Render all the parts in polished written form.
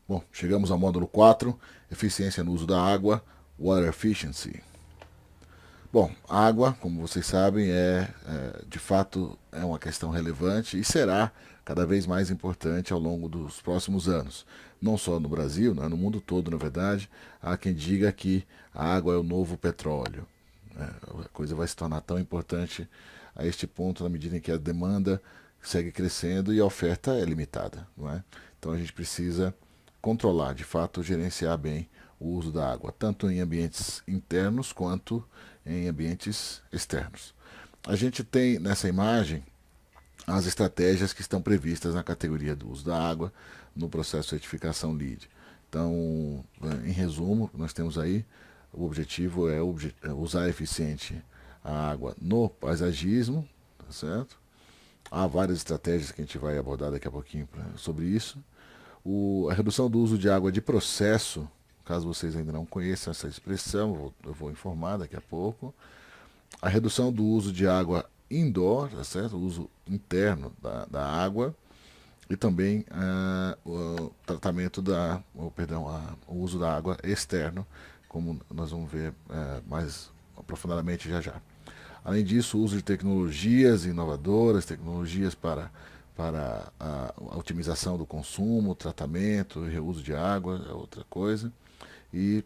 Bom, chegamos ao módulo 4, eficiência no uso da água, Water Efficiency. Bom, a água, como vocês sabem, de fato é uma questão relevante e será cada vez mais importante ao longo dos próximos anos. Não só no Brasil, né, no mundo todo, na verdade, há quem diga que a água é o novo petróleo. A coisa vai se tornar tão importante a este ponto na medida em que a demanda segue crescendo e a oferta é limitada, não é? Então a gente precisa controlar, de fato, gerenciar bem o uso da água, tanto em ambientes internos quanto em ambientes externos. A gente tem nessa imagem as estratégias que estão previstas na categoria do uso da água no processo de certificação LEED. Então, em resumo, nós temos aí, o objetivo é usar eficiente a água no paisagismo, tá certo? Há várias estratégias que a gente vai abordar daqui a pouquinho sobre isso. A redução do uso de água de processo, caso vocês ainda não conheçam essa expressão, eu vou informar daqui a pouco. A redução do uso de água indoor, tá certo? O uso interno da água. E também o tratamento o uso da água externo, como nós vamos ver mais aprofundadamente já já. Além disso, o uso de tecnologias inovadoras, tecnologias para a otimização do consumo, tratamento e reuso de água é outra coisa. E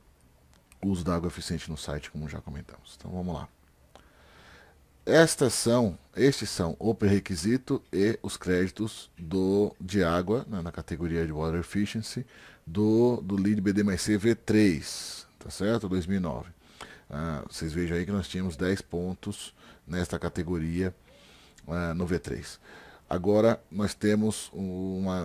o uso da água eficiente no site, como já comentamos. Então vamos lá. Estes são o pré-requisito e os créditos de água, né, na categoria de Water Efficiency, do LEED BD+C V3, tá certo? 2009. Vocês vejam aí que nós tínhamos 10 pontos nesta categoria no V3. Agora nós temos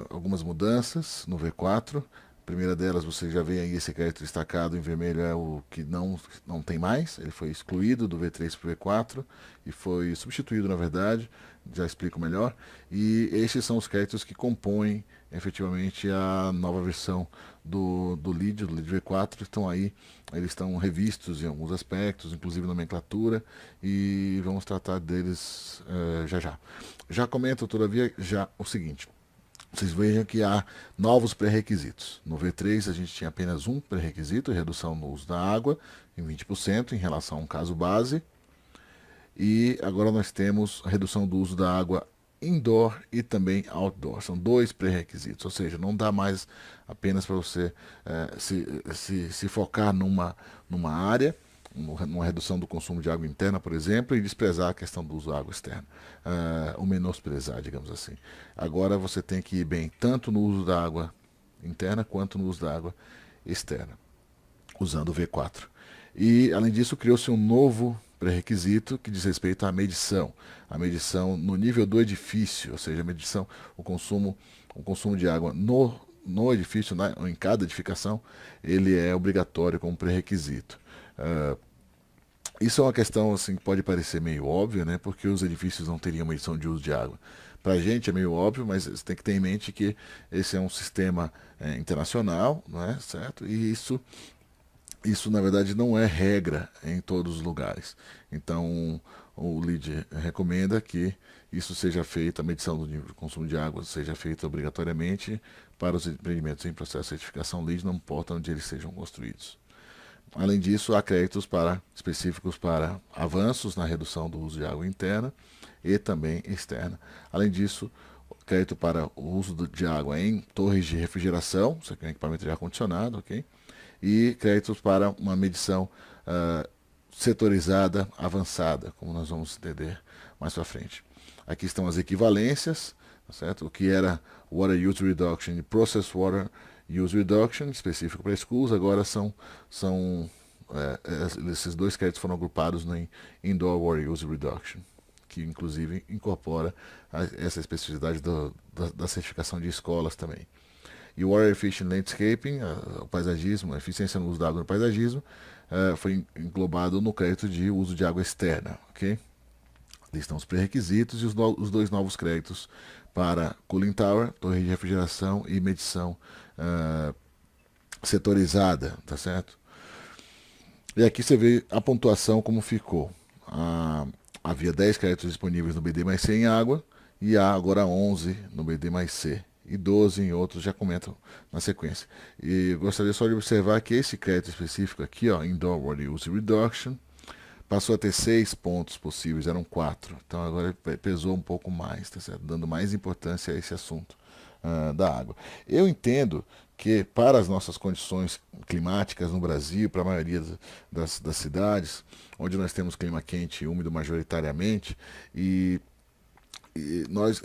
algumas mudanças no V4. A primeira delas, você já vê aí esse crédito destacado em vermelho, é o que não tem mais. Ele foi excluído do V3 para o V4 e foi substituído, na verdade, já explico melhor. E estes são os créditos que compõem efetivamente a nova versão do LEED V4. Estão aí, eles estão revistos em alguns aspectos, inclusive nomenclatura, e vamos tratar deles já já. Já comento, todavia, já o seguinte. Vocês vejam que há novos pré-requisitos. No V3 a gente tinha apenas um pré-requisito, redução no uso da água em 20% em relação a um caso base. E agora nós temos a redução do uso da água indoor e também outdoor. São dois pré-requisitos, ou seja, não dá mais apenas para você se focar numa área, numa redução do consumo de água interna, por exemplo, e desprezar a questão do uso da água externa, ou menosprezar, digamos assim. Agora você tem que ir bem tanto no uso da água interna quanto no uso da água externa, usando o V4. E, além disso, criou-se um novo pré-requisito que diz respeito à medição. A medição no nível do edifício, ou seja, a medição, o consumo de água no edifício, em cada edificação, ele é obrigatório como pré-requisito. Isso é uma questão assim, que pode parecer meio óbvia, né? Porque os edifícios não teriam medição de uso de água. Para a gente é meio óbvio, mas você tem que ter em mente que esse é um sistema internacional, não é? Certo? E isso na verdade não é regra em todos os lugares. Então o LEED recomenda que isso seja feito, a medição do nível de consumo de água seja feita obrigatoriamente para os empreendimentos em processo de certificação LEED, não importa onde eles sejam construídos. Além disso, há créditos específicos para avanços na redução do uso de água interna e também externa. Além disso, crédito para o uso de água em torres de refrigeração, isso aqui é um equipamento de ar-condicionado, ok? E créditos para uma medição setorizada avançada, como nós vamos entender mais para frente. Aqui estão as equivalências, tá certo? O que era Water Use Reduction e Process Water Use Reduction, específico para schools, agora esses dois créditos foram agrupados em Indoor Water Use Reduction, que inclusive incorpora essa especificidade da certificação de escolas também. E o Water Efficient Landscaping, o paisagismo, a eficiência no uso da água no paisagismo, foi englobado no crédito de uso de água externa, ok? Ali estão os pré-requisitos e os dois novos créditos para Cooling Tower, torre de refrigeração e medição setorizada, tá certo? E aqui você vê a pontuação como ficou. Havia 10 créditos disponíveis no BD+C em água e há agora 11 no BD+C e 12 em outros, já comentam na sequência. E gostaria só de observar que esse crédito específico aqui, ó, Indoor Water Use Reduction, passou a ter 6 pontos possíveis, eram 4. Então agora pesou um pouco mais, tá certo? Dando mais importância a esse assunto da água. Eu entendo que para as nossas condições climáticas no Brasil, para a maioria das cidades, onde nós temos clima quente e úmido majoritariamente, e nós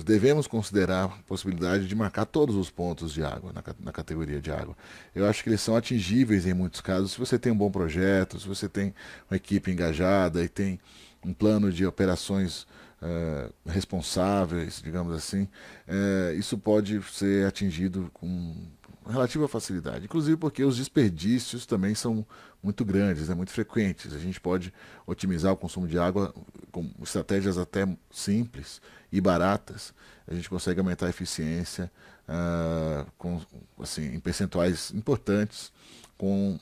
devemos considerar a possibilidade de marcar todos os pontos de água na categoria de água. Eu acho que eles são atingíveis em muitos casos, se você tem um bom projeto, se você tem uma equipe engajada e tem um plano de operações responsáveis, digamos assim, isso pode ser atingido com relativa facilidade. Inclusive porque os desperdícios também são muito grandes, muito frequentes. A gente pode otimizar o consumo de água com estratégias até simples e baratas. A gente consegue aumentar a eficiência assim, em percentuais importantes com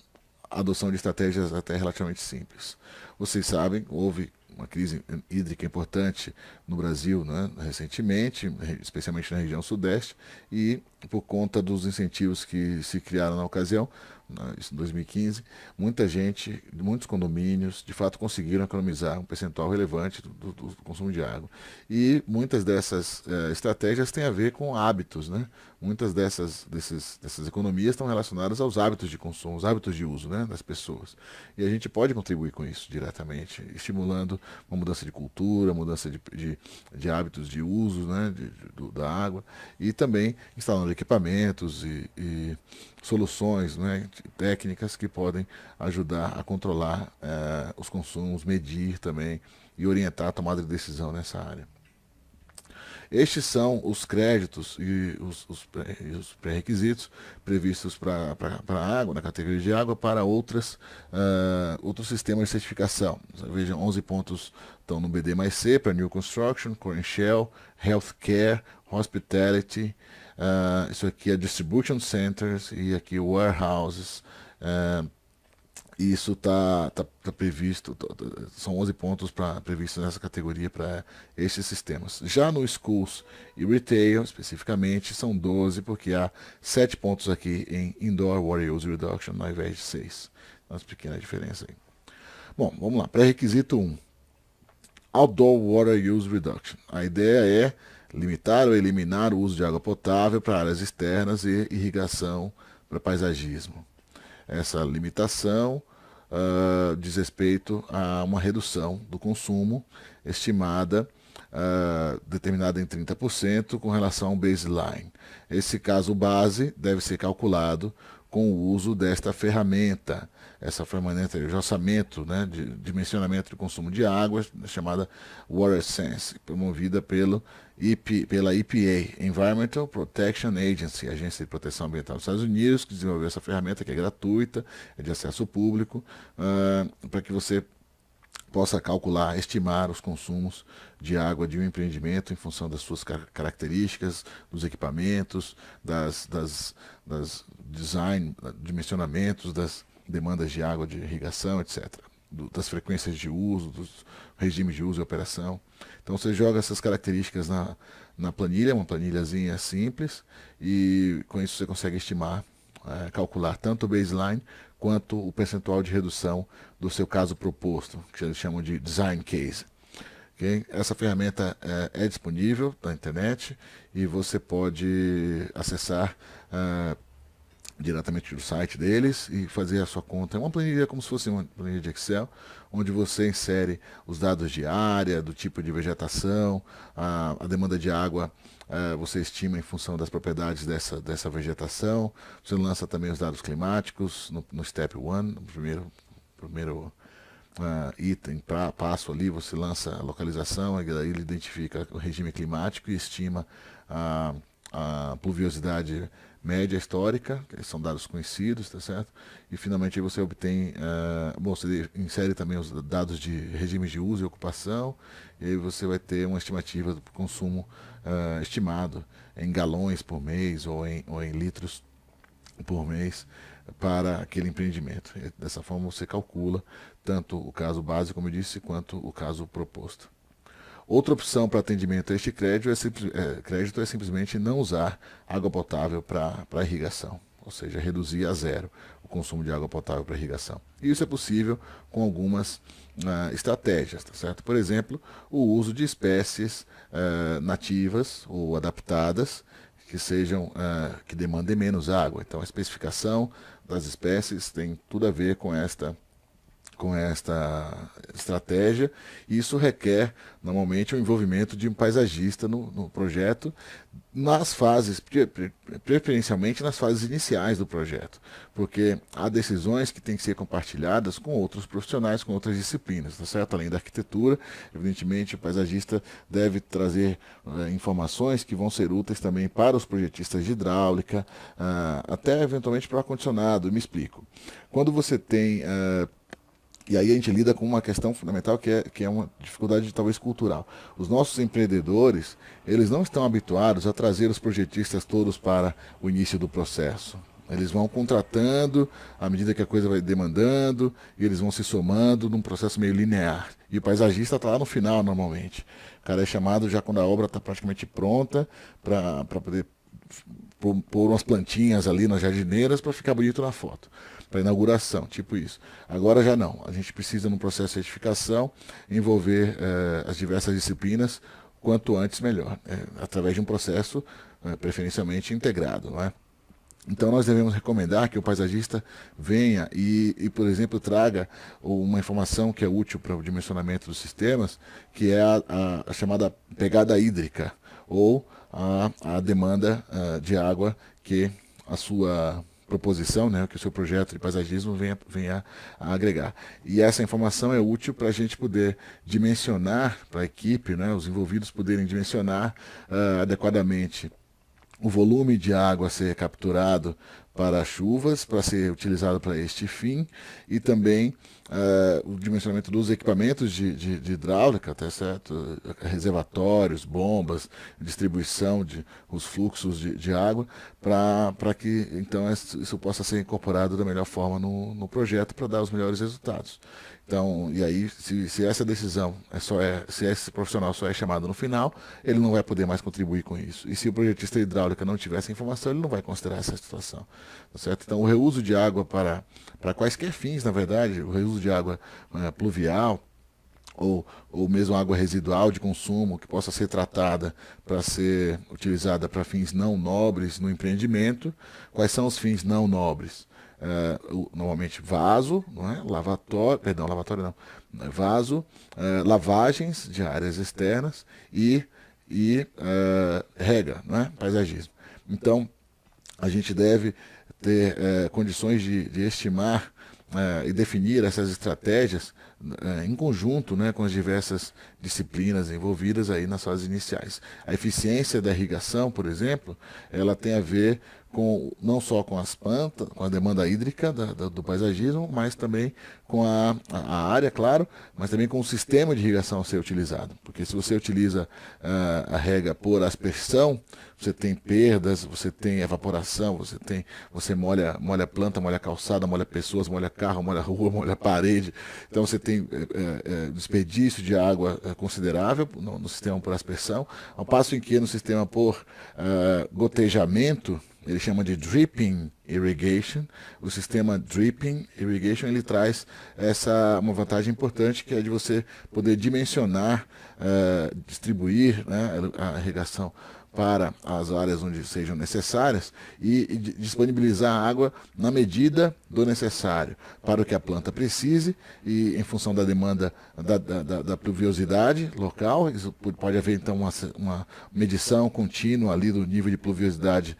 a adoção de estratégias até relativamente simples. Vocês sabem, houve uma crise hídrica importante no Brasil, né, recentemente, especialmente na região sudeste, e por conta dos incentivos que se criaram na ocasião, isso em 2015, muita gente, muitos condomínios, de fato conseguiram economizar um percentual relevante do consumo de água. E muitas dessas estratégias têm a ver com hábitos, né? Muitas dessas economias estão relacionadas aos hábitos de consumo, os hábitos de uso, né, das pessoas. E a gente pode contribuir com isso diretamente, estimulando uma mudança de cultura, mudança de hábitos de uso, né, da água, e também instalando equipamentos e soluções, né, técnicas que podem ajudar a controlar os consumos, medir também e orientar a tomada de decisão nessa área. Estes são os créditos e os pré-requisitos previstos para a água, na categoria de água, para outros sistemas de certificação. Vejam, 11 pontos estão no BD mais C, para New Construction, Core and Shell, Healthcare, Hospitality, isso aqui é Distribution Centers e aqui Warehouses. Isso está previsto, são 11 pontos previstos nessa categoria para esses sistemas. Já no Schools e Retail, especificamente, são 12, porque há 7 pontos aqui em Indoor Water Use Reduction, ao invés de 6. Uma pequena diferença aí. Bom, vamos lá. Pré-requisito 1. Outdoor Water Use Reduction. A ideia é limitar ou eliminar o uso de água potável para áreas externas e irrigação para paisagismo. Essa limitação diz respeito a uma redução do consumo estimada, determinada em 30% com relação ao baseline. Esse caso base deve ser calculado com o uso desta ferramenta, essa ferramenta de orçamento, né, de dimensionamento de consumo de água, chamada WaterSense, promovida pela EPA, Environmental Protection Agency, Agência de Proteção Ambiental dos Estados Unidos, que desenvolveu essa ferramenta que é gratuita, é de acesso público, para que você possa calcular, estimar os consumos de água de um empreendimento em função das suas características, dos equipamentos, das design, dimensionamentos, das demandas de água de irrigação, etc. Das frequências de uso, dos regimes de uso e operação. Então você joga essas características na planilha, uma planilhazinha simples, e com isso você consegue estimar, calcular tanto o baseline quanto o percentual de redução do seu caso proposto, que eles chamam de design case. Okay? Essa ferramenta é disponível na internet e você pode acessar diretamente do site deles e fazer a sua conta. É uma planilha como se fosse uma planilha de Excel, onde você insere os dados de área, do tipo de vegetação, a demanda de água você estima em função das propriedades dessa vegetação. Você lança também os dados climáticos no Step 1, no primeiro item, passo ali, você lança a localização, aí ele identifica o regime climático e estima a pluviosidade média histórica, que são dados conhecidos, tá certo? E finalmente aí você obtém, você insere também os dados de regimes de uso e ocupação, e aí você vai ter uma estimativa do consumo estimado em galões por mês ou em litros por mês para aquele empreendimento. E dessa forma você calcula tanto o caso base, como eu disse, quanto o caso proposto. Outra opção para atendimento a este crédito é simplesmente não usar água potável para irrigação, ou seja, reduzir a zero o consumo de água potável para irrigação. E isso é possível com algumas estratégias, tá certo? Por exemplo, o uso de espécies nativas ou adaptadas que sejam que demandem menos água. Então, a especificação das espécies tem tudo a ver com esta estratégia, e isso requer normalmente o envolvimento de um paisagista no projeto, nas fases, preferencialmente nas fases iniciais do projeto, porque há decisões que têm que ser compartilhadas com outros profissionais, com outras disciplinas, tá certo? Além da arquitetura, evidentemente o paisagista deve trazer informações que vão ser úteis também para os projetistas de hidráulica, até eventualmente para o ar-condicionado. Me explico. Quando você tem e aí a gente lida com uma questão fundamental que é uma dificuldade talvez cultural. Os nossos empreendedores, eles não estão habituados a trazer os projetistas todos para o início do processo. Eles vão contratando à medida que a coisa vai demandando, e eles vão se somando num processo meio linear. E o paisagista está lá no final, normalmente. O cara é chamado já quando a obra está praticamente pronta para poder pôr umas plantinhas ali nas jardineiras para ficar bonito na foto, para inauguração, tipo isso. Agora já não, a gente precisa, no processo de certificação, envolver as diversas disciplinas quanto antes melhor, através de um processo preferencialmente integrado, não é? Então nós devemos recomendar que o paisagista venha por exemplo, traga uma informação que é útil para o dimensionamento dos sistemas, que é a chamada pegada hídrica, ou a demanda de água que a sua proposição, né, que o seu projeto de paisagismo venha a agregar. E essa informação é útil para a gente poder dimensionar, para a equipe, né, os envolvidos poderem dimensionar adequadamente o volume de água a ser capturado para chuvas, para ser utilizado para este fim, e também o dimensionamento dos equipamentos de hidráulica, tá certo? Reservatórios, bombas, distribuição os fluxos de água, para que então isso possa ser incorporado da melhor forma no projeto para dar os melhores resultados. Então, e aí, se essa decisão se esse profissional só é chamado no final, ele não vai poder mais contribuir com isso. E se o projetista hidráulica não tiver essa informação, ele não vai considerar essa situação. Tá certo? Então, o reuso de água para quaisquer fins, na verdade, o reuso de água pluvial, ou mesmo água residual de consumo que possa ser tratada para ser utilizada para fins não nobres no empreendimento. Quais são os fins não nobres? Normalmente vaso, não é? Lavatório não, vaso, lavagens de áreas externas e rega, não é? Paisagismo. Então, a gente deve ter condições de estimar e definir essas estratégias em conjunto, né, com as diversas disciplinas envolvidas aí nas fases iniciais. A eficiência da irrigação, por exemplo, ela tem a ver não só com as plantas, com a demanda hídrica do paisagismo, mas também com a área, claro, mas também com o sistema de irrigação a ser utilizado. Porque se você utiliza a rega por aspersão, você tem perdas, você tem evaporação, você molha a planta, molha a calçada, molha pessoas, molha carro, molha a rua, molha a parede. Então você tem desperdício de água considerável no sistema por aspersão, ao passo em que no sistema por gotejamento, ele chama de dripping irrigation. O sistema dripping irrigation, ele traz uma vantagem importante, que é de você poder dimensionar, distribuir, né, a irrigação para as áreas onde sejam necessárias e disponibilizar a água na medida do necessário para o que a planta precise, e em função da demanda da pluviosidade local. Isso pode haver então uma medição contínua ali do nível de pluviosidade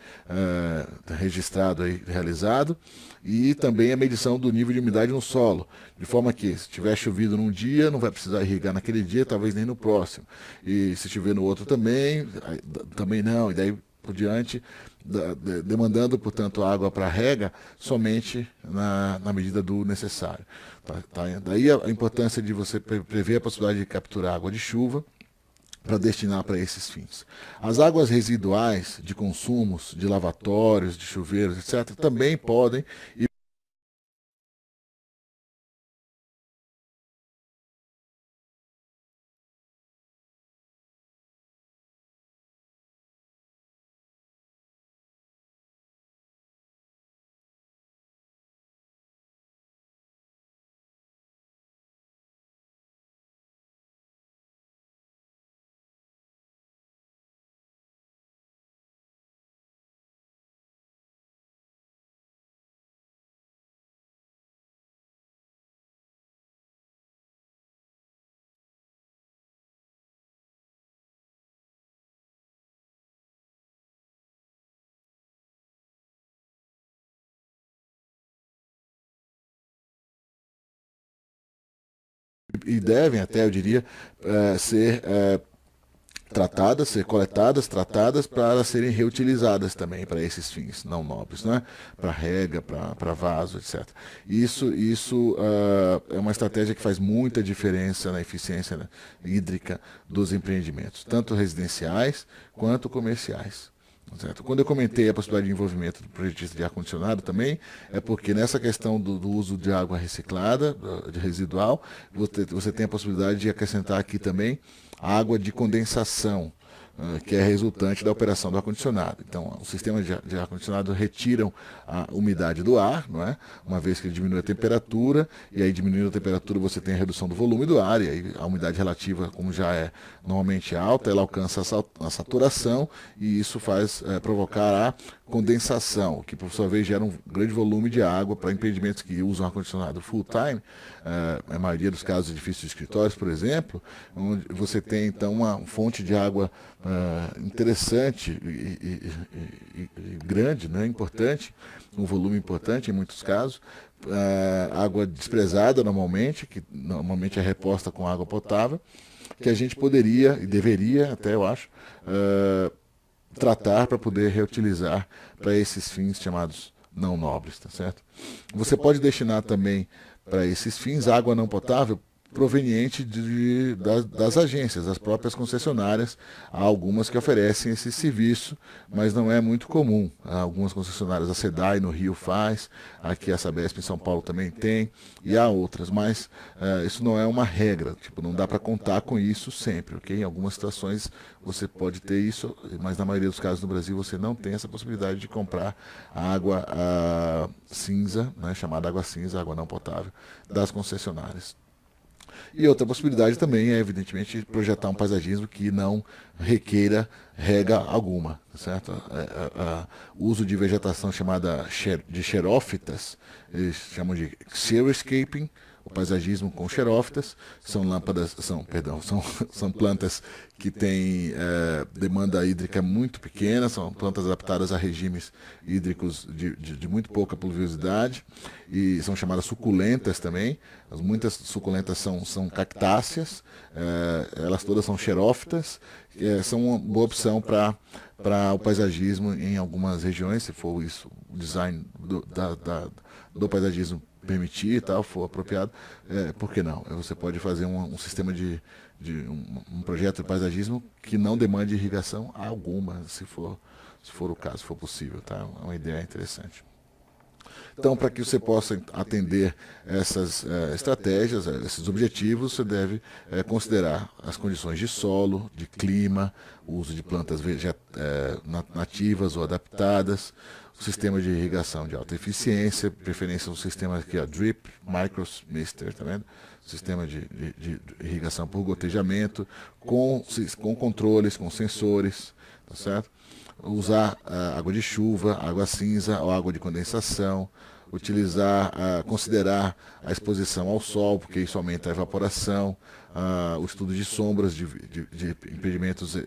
registrado aí, realizado, e também a medição do nível de umidade no solo, de forma que se tiver chovido num dia, não vai precisar irrigar naquele dia, talvez nem no próximo, e se chover no outro também não, e daí por diante, demandando, portanto, água para rega somente na medida do necessário. Tá? Daí a importância de você prever a possibilidade de capturar água de chuva para destinar para esses fins. As águas residuais de consumos, de lavatórios, de chuveiros, etc., também podem e devem até, eu diria, ser tratadas, ser coletadas, tratadas para serem reutilizadas também para esses fins não nobres, né? Para rega, para vaso, etc. Isso é uma estratégia que faz muita diferença na eficiência, né, hídrica dos empreendimentos, tanto residenciais quanto comerciais. Certo? Quando eu comentei a possibilidade de envolvimento do projetista de ar-condicionado também, é porque nessa questão do uso de água reciclada, de residual, você tem a possibilidade de acrescentar aqui também água de condensação, que é resultante da operação do ar-condicionado. Então, os sistemas de ar-condicionado retiram a umidade do ar, não é? Uma vez que ele diminui a temperatura, e aí diminuindo a temperatura você tem a redução do volume do ar, e aí a umidade relativa, como já é normalmente alta, ela alcança a saturação, e isso faz provocar a condensação, que por sua vez gera um grande volume de água para empreendimentos que usam ar-condicionado full-time, a maioria dos casos edifícios de escritórios, por exemplo, onde você tem então uma fonte de água interessante e grande, né, importante, um volume importante em muitos casos, água desprezada normalmente, que normalmente é reposta com água potável, que a gente poderia e deveria, até eu acho, tratar para poder reutilizar para esses fins chamados não nobres, tá certo? Você pode destinar também para esses fins água não potável proveniente das agências, das próprias concessionárias. Há algumas que oferecem esse serviço, mas não é muito comum. Há algumas concessionárias, a SEDAI no Rio faz, aqui a Sabesp em São Paulo também tem, e há outras, mas isso não é uma regra, tipo, não dá para contar com isso sempre, ok? Em algumas situações você pode ter isso, mas na maioria dos casos no Brasil você não tem essa possibilidade de comprar a água cinza, né, chamada água cinza, água não potável, das concessionárias. E outra possibilidade também é, evidentemente, projetar um paisagismo que não requeira rega alguma, certo? O uso de vegetação chamada de xerófitas, eles chamam de xeriscaping, o paisagismo com xerófitas, são lâmpadas, são plantas que têm demanda hídrica muito pequena, são plantas adaptadas a regimes hídricos de muito pouca pluviosidade e são chamadas suculentas também. Muitas suculentas são cactáceas, elas todas são xerófitas, são uma boa opção para o paisagismo em algumas regiões, se for isso, o design do paisagismo permitir e tal, for apropriado, por que não? Você pode fazer um sistema um projeto de paisagismo que não demande irrigação alguma, se for o caso, se for possível, tá? É uma ideia interessante. Então, para que você possa atender essas estratégias, esses objetivos, você deve considerar as condições de solo, de clima, o uso de plantas nativas ou adaptadas, o sistema de irrigação de alta eficiência, preferência um sistema que é drip, micromister, tá vendo? Sistema de irrigação por gotejamento, com controles, com sensores, tá certo? Usar água de chuva, água cinza ou água de condensação, considerar a exposição ao sol, porque isso aumenta a evaporação, o estudo de sombras de empreendimentos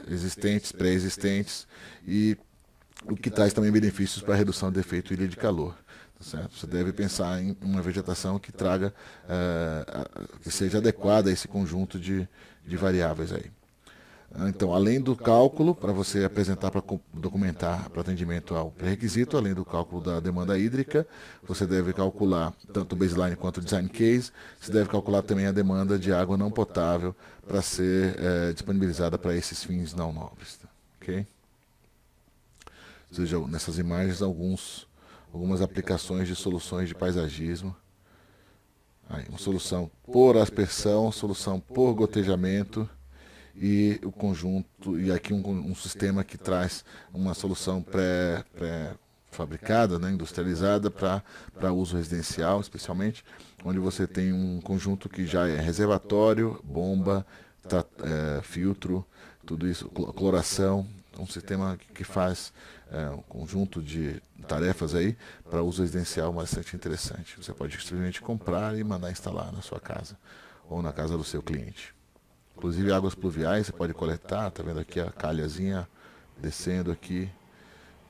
existentes, pré-existentes, e o que traz também benefícios para a redução do efeito ilha de calor. Tá certo? Você deve pensar em uma vegetação que traga, que seja adequada a esse conjunto de variáveis aí. Então, além do cálculo, para você apresentar para documentar para atendimento ao pré-requisito, além do cálculo da demanda hídrica, você deve calcular tanto o baseline quanto o design case, você deve calcular também a demanda de água não potável para ser disponibilizada para esses fins não nobres. Tá? Ok? Ou seja, nessas imagens, algumas aplicações de soluções de paisagismo. Aí, uma solução por aspersão, solução por gotejamento, e o conjunto, e aqui um sistema que traz uma solução pré-fabricada, né, industrializada para uso residencial, especialmente, onde você tem um conjunto que já é reservatório, bomba, filtro, tudo isso, cloração, um sistema que faz um conjunto de tarefas aí para uso residencial bastante interessante. Você pode simplesmente comprar e mandar instalar na sua casa ou na casa do seu cliente. Inclusive águas pluviais você pode coletar, tá vendo aqui a calhazinha descendo aqui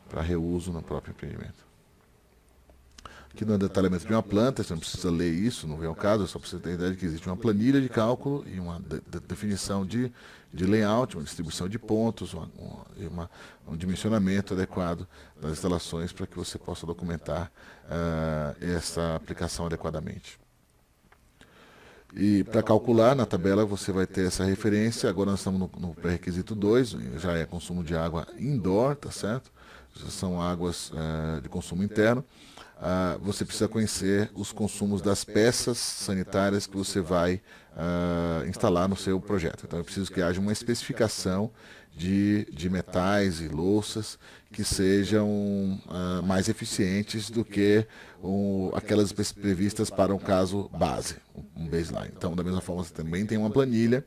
para reuso no próprio empreendimento. que no detalhamento de uma planta, você não precisa ler isso, não vem ao caso, só para você ter ideia de que existe uma planilha de cálculo e uma definição de layout, uma distribuição de pontos, um dimensionamento adequado das instalações para que você possa documentar essa aplicação adequadamente. E para calcular, na tabela você vai ter essa referência. Agora nós estamos no pré-requisito 2, já é consumo de água indoor, tá certo? São águas de consumo interno. Você precisa conhecer os consumos das peças sanitárias que você vai instalar no seu projeto. Então é preciso que haja uma especificação de metais e louças que sejam mais eficientes do que aquelas previstas para um caso base, um baseline. Então, da mesma forma, você também tem uma planilha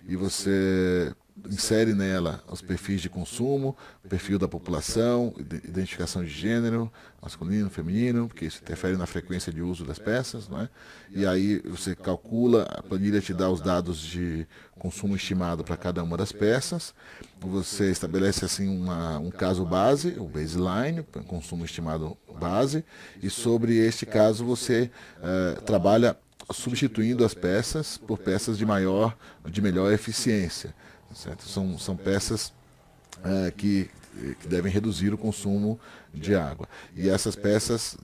e você insere nela os perfis de consumo, perfil da população, identificação de gênero, masculino, feminino, porque isso interfere na frequência de uso das peças, não é? E aí você calcula, a planilha te dá os dados de consumo estimado para cada uma das peças, você estabelece assim um caso base, o baseline, consumo estimado base, e sobre este caso você trabalha substituindo as peças por peças de melhor eficiência. Certo? São peças que devem reduzir o consumo de água. E essas peças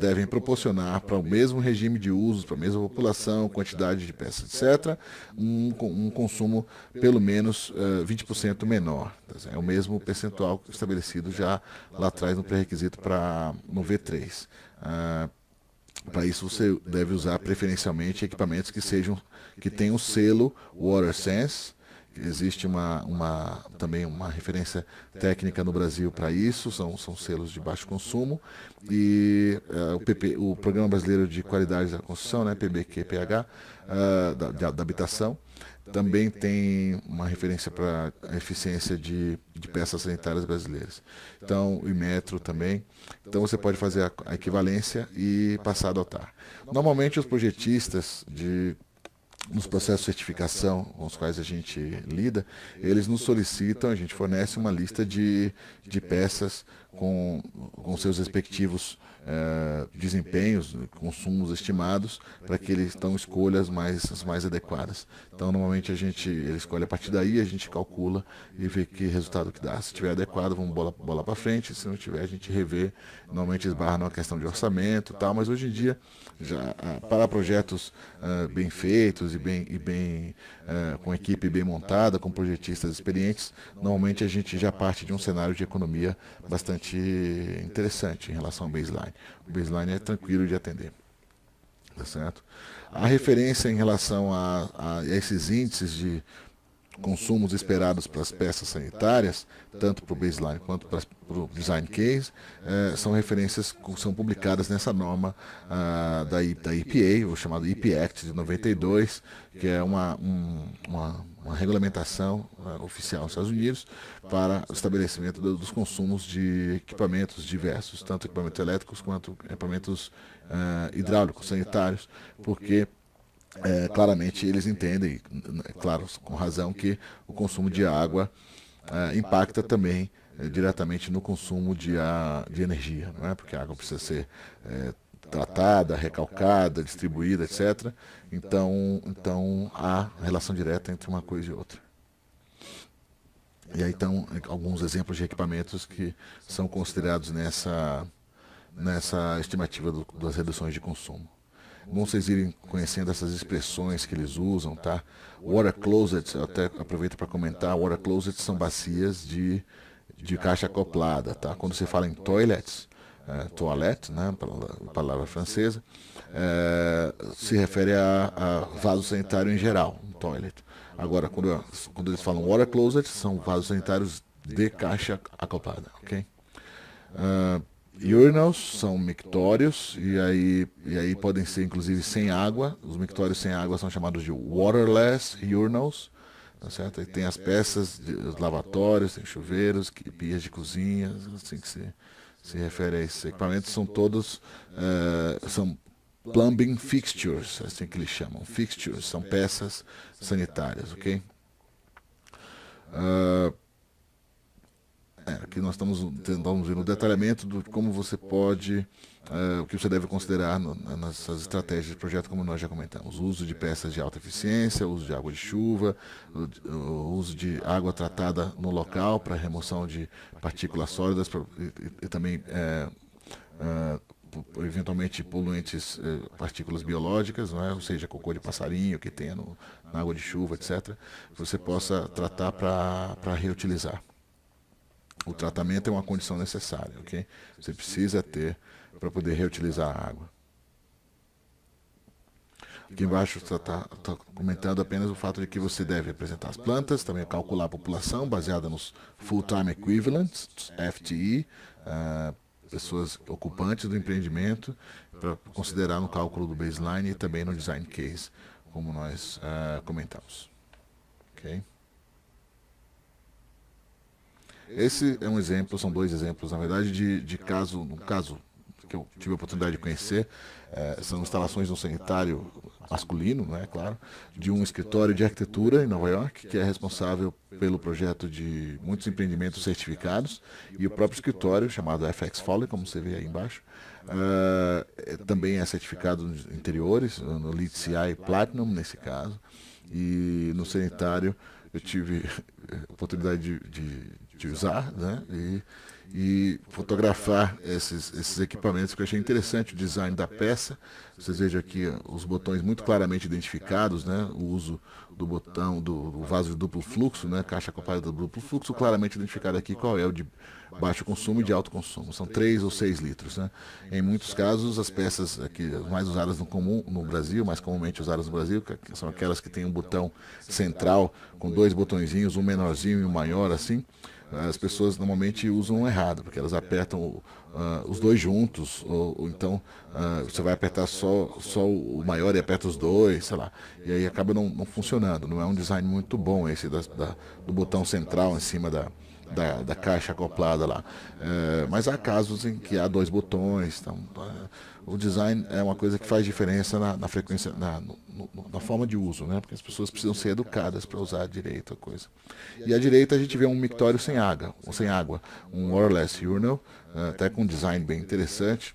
devem proporcionar para o mesmo regime de uso, para a mesma população, quantidade de peças, etc., um consumo pelo menos 20% menor. É o mesmo percentual estabelecido já lá atrás no pré-requisito no V3. Para isso você deve usar preferencialmente equipamentos que tenham o selo WaterSense. Existe também uma referência técnica no Brasil para isso, são selos de baixo consumo, e o Programa Brasileiro de Qualidade da Construção, né, PBQPH, da habitação, também tem uma referência para a eficiência de peças sanitárias brasileiras. Então, o Inmetro também. Então, você pode fazer a equivalência e passar a adotar. Normalmente, os projetistas nos processos de certificação com os quais a gente lida, eles nos solicitam, a gente fornece uma lista de peças com seus respectivos desempenhos, consumos estimados, para que eles então escolham as mais adequadas. Então, normalmente ele escolhe a partir daí, a gente calcula e vê que resultado que dá. Se estiver adequado, vamos bola para frente, se não tiver, a gente revê. Normalmente esbarra numa questão de orçamento e tal, mas hoje em dia, para projetos bem feitos e com equipe bem montada, com projetistas experientes, normalmente a gente já parte de um cenário de economia bastante interessante em relação ao baseline. O baseline é tranquilo de atender. Tá certo? A referência em relação a esses índices de consumos esperados para as peças sanitárias, tanto para o baseline quanto para o design case, são referências que são publicadas nessa norma da EPA, o chamado EP Act de 92, que é uma regulamentação oficial nos Estados Unidos para o estabelecimento dos consumos de equipamentos diversos, tanto equipamentos elétricos quanto equipamentos hidráulicos, sanitários, porque claramente eles entendem, claro, com razão, que o consumo de água impacta também diretamente no consumo de energia, não é? Porque a água precisa ser tratada, recalcada, distribuída, etc. Então há relação direta entre uma coisa e outra. E aí estão alguns exemplos de equipamentos que são considerados nessa estimativa das reduções de consumo. Bom vocês irem conhecendo essas expressões que eles usam, tá? Water closets, eu até aproveito para comentar, water closets são bacias de caixa acoplada, tá? Quando você fala em toilets, toilette, né, palavra francesa, se refere a vaso sanitário em geral, um toilet. Agora, quando eles falam water closets, são vasos sanitários de caixa acoplada, ok? Urinals são mictórios e aí podem ser inclusive sem água. Os mictórios sem água são chamados de waterless urinals, tá certo? E tem as peças, os lavatórios, tem chuveiros, pias de cozinha, assim que se refere a esses equipamentos. São todos são plumbing fixtures, assim que eles chamam. Fixtures são peças sanitárias, ok? aqui nós estamos tentando ver no detalhamento de como você pode, o que você deve considerar nessas estratégias de projeto, como nós já comentamos. O uso de peças de alta eficiência, o uso de água de chuva, o uso de água tratada no local para remoção de partículas sólidas e também eventualmente poluentes, partículas biológicas, não é? Ou seja, cocô de passarinho que tenha na água de chuva, etc. Você possa tratar para reutilizar. O tratamento é uma condição necessária, ok? Você precisa ter para poder reutilizar a água. Aqui embaixo está comentando apenas o fato de que você deve apresentar as plantas, também calcular a população baseada nos Full-Time Equivalents, FTE, pessoas ocupantes do empreendimento, para considerar no cálculo do baseline e também no design case, como nós comentamos. Ok? Esse é um exemplo, são dois exemplos, na verdade, de caso, um caso que eu tive a oportunidade de conhecer, são instalações no sanitário masculino, né, claro, de um escritório de arquitetura em Nova York, que é responsável pelo projeto de muitos empreendimentos certificados, e o próprio escritório, chamado FX Foley, como você vê aí embaixo, também é certificado nos interiores, no LEED CI Platinum, nesse caso, e no sanitário eu tive a oportunidade de usar, né, e fotografar esses equipamentos, que eu achei interessante o design da peça. Vocês vejam aqui os botões muito claramente identificados, né? O uso do botão do vaso de duplo fluxo, né? Caixa acoplada do duplo fluxo, claramente identificado aqui qual é o de baixo consumo e de alto consumo. São 3 ou 6 litros, né? Em muitos casos, as peças aqui mais usadas no Brasil, mais comumente usadas no Brasil, são aquelas que têm um botão central com 2 botõezinhos, um menorzinho e um maior, assim. As pessoas normalmente usam errado, porque elas apertam os dois juntos, ou então você vai apertar só o maior e aperta os dois, sei lá, e aí acaba não funcionando. Não é um design muito bom esse do botão central em cima da caixa acoplada lá. Mas há casos em que há 2 botões, então, o design é uma coisa que faz diferença na frequência, na forma de uso, né? Porque as pessoas precisam ser educadas para usar direito a coisa. E à direita a gente vê um mictório sem água, um Waterless Urinal, até com um design bem interessante,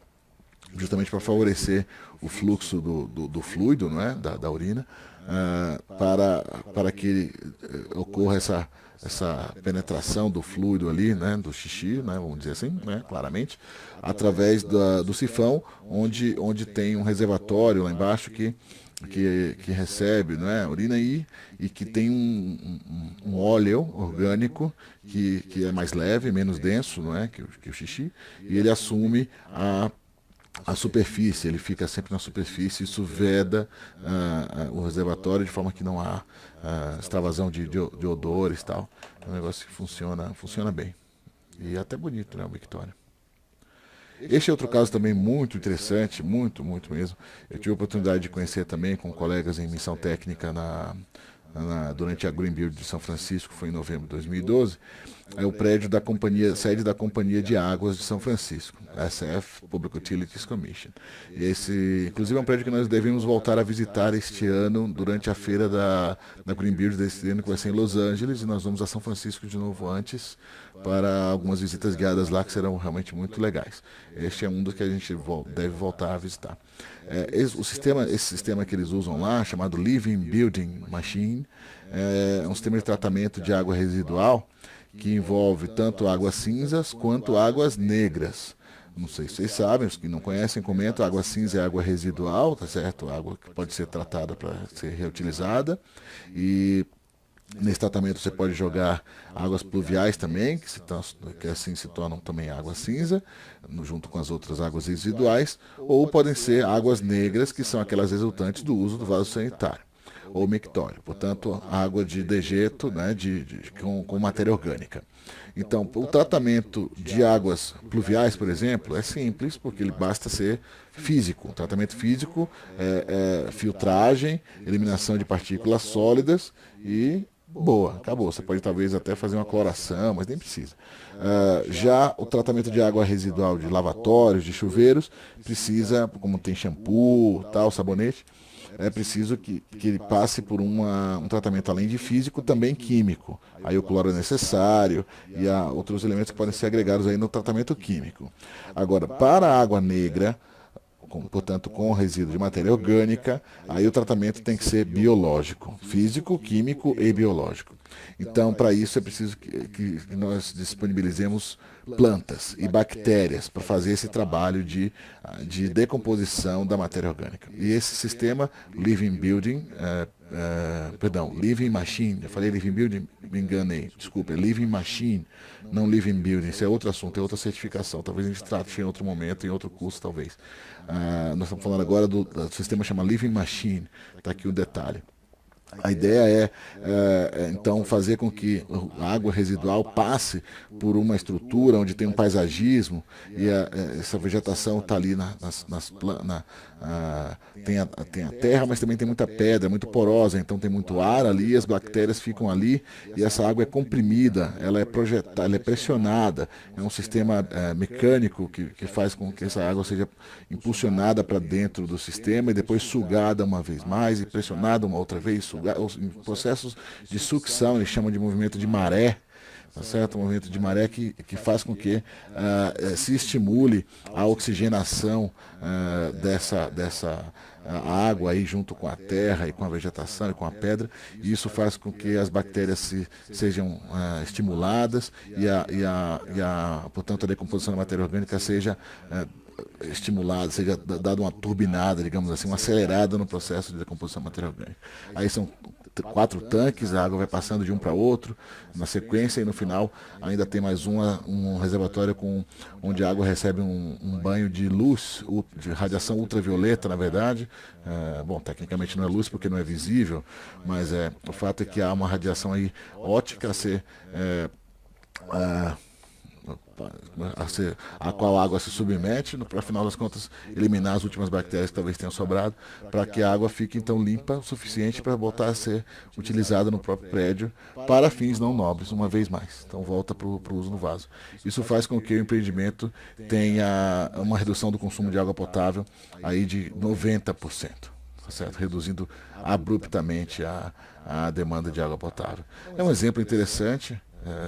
justamente para favorecer o fluxo do fluido, não é? da urina, para que ocorra essa penetração do fluido ali, né, do xixi, né, vamos dizer assim, né, claramente, através do sifão, onde tem um reservatório lá embaixo que recebe, não é, urina e que tem um óleo orgânico que é mais leve, menos denso, não é, que o xixi, e ele assume a superfície, ele fica sempre na superfície, isso veda o reservatório de forma que não há extravasão de odores e tal. É um negócio que funciona bem. E até bonito, né, o mictório. Este é outro caso também muito interessante, muito mesmo. Eu tive a oportunidade de conhecer também com colegas em missão técnica durante a Green Build de São Francisco, foi em novembro de 2012, é o prédio da sede da Companhia de Águas de São Francisco, SF, Public Utilities Commission. E inclusive, é um prédio que nós devemos voltar a visitar este ano, durante a feira da Green Build deste ano, que vai ser em Los Angeles, e nós vamos a São Francisco de novo antes, para algumas visitas guiadas lá, que serão realmente muito legais. Este é um dos que a gente deve voltar a visitar. Esse sistema que eles usam lá, chamado Living Building Machine, é um sistema de tratamento de água residual que envolve tanto águas cinzas quanto águas negras. Não sei se vocês sabem, os que não conhecem, comentam, água cinza é água residual, tá certo? Água que pode ser tratada para ser reutilizada. E nesse tratamento você pode jogar águas pluviais também, que assim se tornam também água cinza, junto com as outras águas residuais, ou podem ser águas negras, que são aquelas resultantes do uso do vaso sanitário, ou mictório, portanto, água de dejeto, né, com matéria orgânica. Então, o tratamento de águas pluviais, por exemplo, é simples, porque ele basta ser físico. O tratamento físico é filtragem, eliminação de partículas sólidas e boa, acabou. Você pode talvez até fazer uma cloração, mas nem precisa. Já o tratamento de água residual de lavatórios, de chuveiros, precisa, como tem shampoo, tal, sabonete, é preciso que ele passe por um tratamento além de físico, também químico. Aí o cloro é necessário e há outros elementos que podem ser agregados aí no tratamento químico. Agora, para a água negra, portanto, com resíduo de matéria orgânica, aí o tratamento tem que ser biológico, físico, químico e biológico. Então, para isso é preciso que nós disponibilizemos plantas e bactérias para fazer esse trabalho de decomposição da matéria orgânica. E esse sistema Living Building, Living Machine, eu falei Living Building, me enganei, desculpa, é Living Machine, não Living Building, isso é outro assunto, é outra certificação, talvez a gente trate em outro momento, em outro curso, talvez. Nós estamos falando agora do sistema chama Living Machine, está aqui o detalhe. A ideia então, fazer com que a água residual passe por uma estrutura onde tem um paisagismo e essa vegetação está ali tem a terra, mas também tem muita pedra, muito porosa, então tem muito ar ali, as bactérias ficam ali e essa água é comprimida, ela é projetada, ela é pressionada, é um sistema mecânico que faz com que essa água seja impulsionada para dentro do sistema e depois sugada uma vez mais e pressionada uma outra vez, em processos de sucção, eles chamam de movimento de maré, tá certo? Um movimento de maré que faz com que se estimule a oxigenação dessa água aí junto com a terra e com a vegetação e com a pedra, e isso faz com que as bactérias sejam estimuladas portanto, a decomposição da matéria orgânica seja estimulada, seja dada uma turbinada, digamos assim, uma acelerada no processo de decomposição da matéria orgânica. Aí são 4 tanques, a água vai passando de um para outro na sequência e no final ainda tem mais um reservatório onde a água recebe um banho de luz, de radiação ultravioleta, na verdade. Bom, tecnicamente não é luz porque não é visível, mas o fato é que há uma radiação aí ótica a ser a qual a água se submete, para final das contas eliminar as últimas bactérias que talvez tenham sobrado, para que a água fique então limpa o suficiente para voltar a ser utilizada no próprio prédio para fins não nobres, uma vez mais. Então volta para o uso no vaso. Isso faz com que o empreendimento tenha uma redução do consumo de água potável aí de 90%. Certo? Reduzindo abruptamente a demanda de água potável. É um exemplo interessante.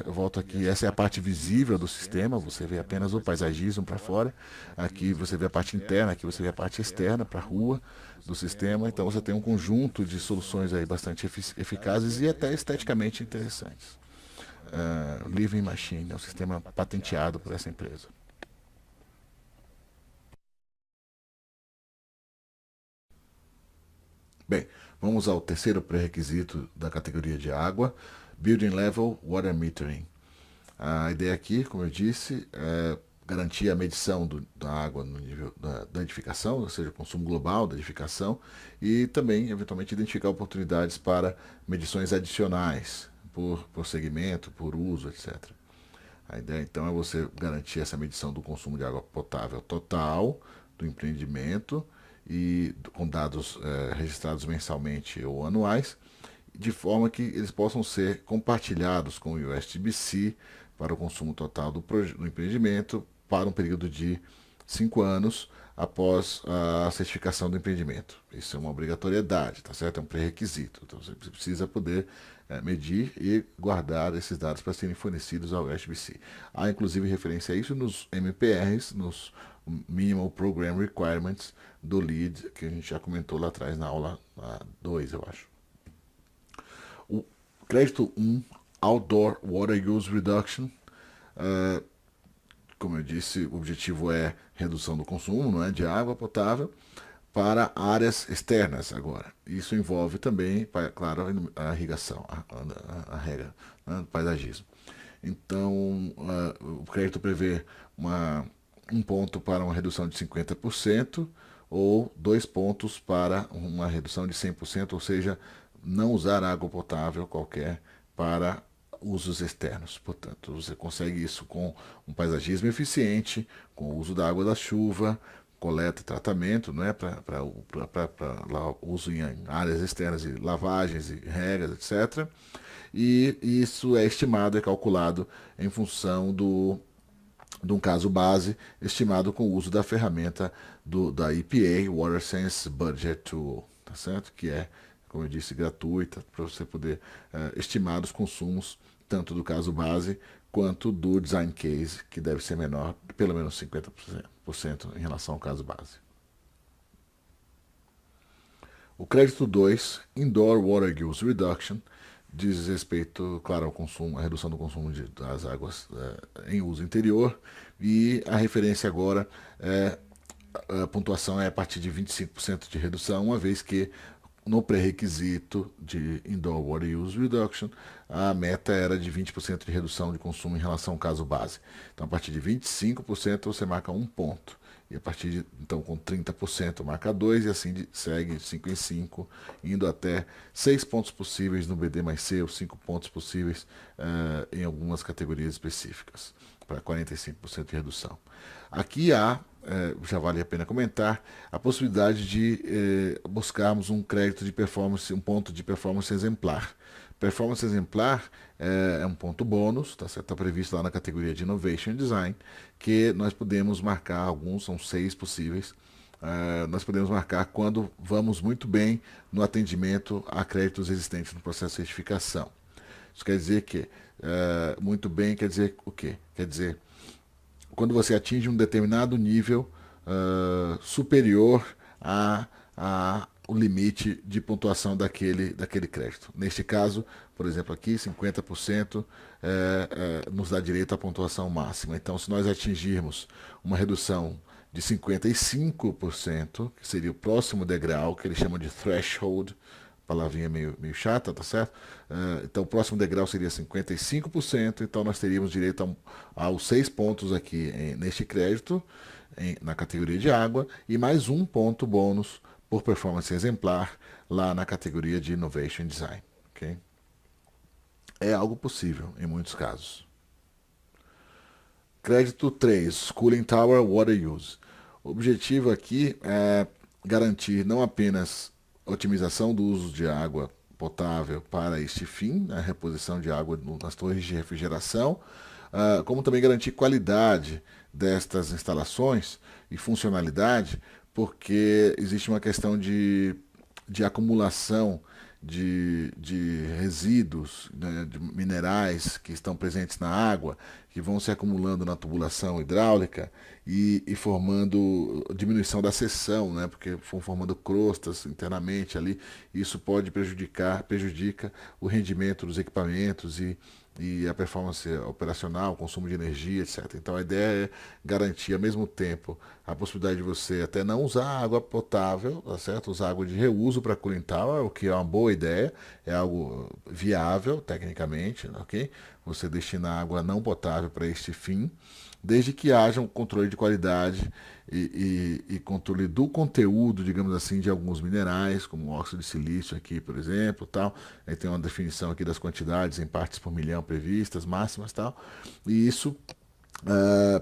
Eu volto aqui, essa é a parte visível do sistema, você vê apenas o paisagismo para fora, aqui você vê a parte interna, aqui você vê a parte externa para a rua do sistema, então você tem um conjunto de soluções aí bastante eficazes e até esteticamente interessantes. Living Machine é um sistema patenteado por essa empresa. Bem, vamos ao terceiro pré-requisito da categoria de água, Building Level Water Metering. A ideia aqui, como eu disse, é garantir a medição da água no nível da edificação, ou seja, o consumo global da edificação, e também, eventualmente, identificar oportunidades para medições adicionais, por segmento, por uso, etc. A ideia, então, é você garantir essa medição do consumo de água potável total do empreendimento, e com dados registrados mensalmente ou anuais, de forma que eles possam ser compartilhados com o USGBC para o consumo total do empreendimento para um período de 5 anos após a certificação do empreendimento. Isso é uma obrigatoriedade, tá certo? É um pré-requisito. Então você precisa poder medir e guardar esses dados para serem fornecidos ao USGBC. Há inclusive referência a isso nos MPRs, nos Minimal Program Requirements do LEED, que a gente já comentou lá atrás na aula 2, eu acho. O crédito 1, Outdoor Water Use Reduction, como eu disse, o objetivo é redução do consumo, não é, de água potável para áreas externas agora. Isso envolve também, claro, a irrigação, a rega, né, o paisagismo. Então, o crédito prevê um ponto para uma redução de 50% ou 2 pontos para uma redução de 100%, ou seja, não usar água potável qualquer para usos externos. Portanto, você consegue isso com um paisagismo eficiente, com o uso da água da chuva, coleta e tratamento, não é, para uso em áreas externas de lavagens e regas, etc. E isso é estimado, é calculado em função de um caso base, estimado com o uso da ferramenta da EPA, Water Sense Budget Tool. tá certo? Que é, como eu disse, gratuita para você poder estimar os consumos tanto do caso base quanto do design case, que deve ser menor, pelo menos 50% em relação ao caso base. O crédito 2, Indoor Water Use Reduction, diz respeito, claro, ao consumo, à redução do consumo das águas em uso interior, e a referência agora a pontuação é a partir de 25% de redução, uma vez que no pré-requisito de Indoor Water Use Reduction, a meta era de 20% de redução de consumo em relação ao caso base. Então, a partir de 25% você marca 1 ponto. E a partir de, então, com 30% marca 2 e assim segue de 5 em 5, indo até 6 pontos possíveis no BD mais C ou 5 pontos possíveis em algumas categorias específicas, para 45% de redução. Aqui há, já vale a pena comentar, a possibilidade de buscarmos um crédito de performance, um ponto de performance exemplar. Performance exemplar é um ponto bônus, tá certo? Está previsto lá na categoria de Innovation Design, que nós podemos marcar, alguns são 6 possíveis, nós podemos marcar quando vamos muito bem no atendimento a créditos existentes no processo de certificação. Isso quer dizer que, muito bem, quer dizer o quê? Quer dizer, quando você atinge um determinado nível superior o limite de pontuação daquele crédito. Neste caso, por exemplo, aqui 50% nos dá direito à pontuação máxima. Então, se nós atingirmos uma redução de 55%, que seria o próximo degrau, que eles chamam de threshold, palavrinha meio chata, tá certo? Então, o próximo degrau seria 55%, então nós teríamos direito aos 6 pontos aqui neste crédito, na categoria de água, e mais 1 ponto bônus por performance exemplar lá na categoria de Innovation Design. Okay? É algo possível em muitos casos. Crédito 3, Cooling Tower Water Use. O objetivo aqui é garantir não apenas a otimização do uso de água potável para este fim, a reposição de água nas torres de refrigeração, como também garantir qualidade destas instalações e funcionalidade, porque existe uma questão de acumulação de resíduos, né, de minerais que estão presentes na água, que vão se acumulando na tubulação hidráulica e formando diminuição da seção, né, porque vão formando crostas internamente ali, e isso pode prejudica o rendimento dos equipamentos e a performance operacional, o consumo de energia, etc. Então a ideia é garantir ao mesmo tempo a possibilidade de você até não usar água potável, tá certo? Usar água de reuso para cooling tower, o que é uma boa ideia, é algo viável tecnicamente, ok? Você destinar água não potável para este fim, desde que haja um controle de qualidade e controle do conteúdo, digamos assim, de alguns minerais, como o óxido de silício aqui, por exemplo, tal. Aí tem uma definição aqui das quantidades em partes por milhão previstas, máximas, tal. E isso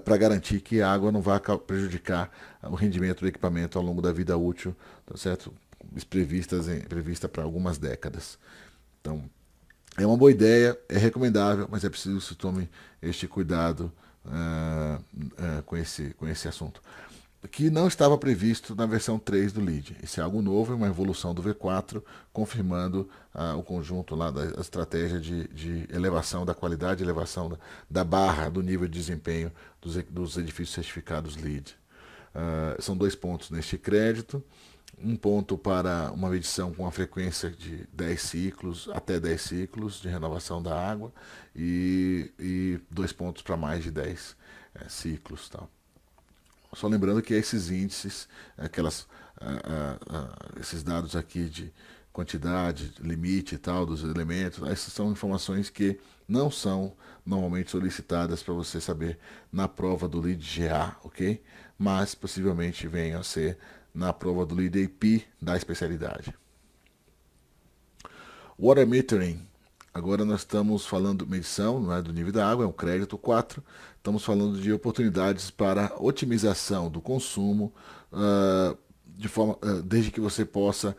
para garantir que a água não vá prejudicar o rendimento do equipamento ao longo da vida útil, tá certo? Prevista para algumas décadas. Então, é uma boa ideia, é recomendável, mas é preciso que se tome este cuidado com esse assunto, que não estava previsto na versão 3 do LEED. Isso é algo novo, é uma evolução do V4, confirmando o conjunto lá da estratégia de elevação da qualidade, elevação da barra, do nível de desempenho dos edifícios certificados LEED. São 2 pontos neste crédito. 1 ponto para uma medição com a frequência de 10 ciclos, até 10 ciclos de renovação da água, e 2 pontos para mais de 10 ciclos. Tal. Só lembrando que esses índices, esses dados aqui de quantidade, limite e tal dos elementos, essas são informações que não são normalmente solicitadas para você saber na prova do LEED GA, ok? Mas possivelmente venham a ser na prova do LEED AP da especialidade. Water Metering. Agora nós estamos falando medição, não é, do nível da água, é um crédito 4. Estamos falando de oportunidades para otimização do consumo, desde que você possa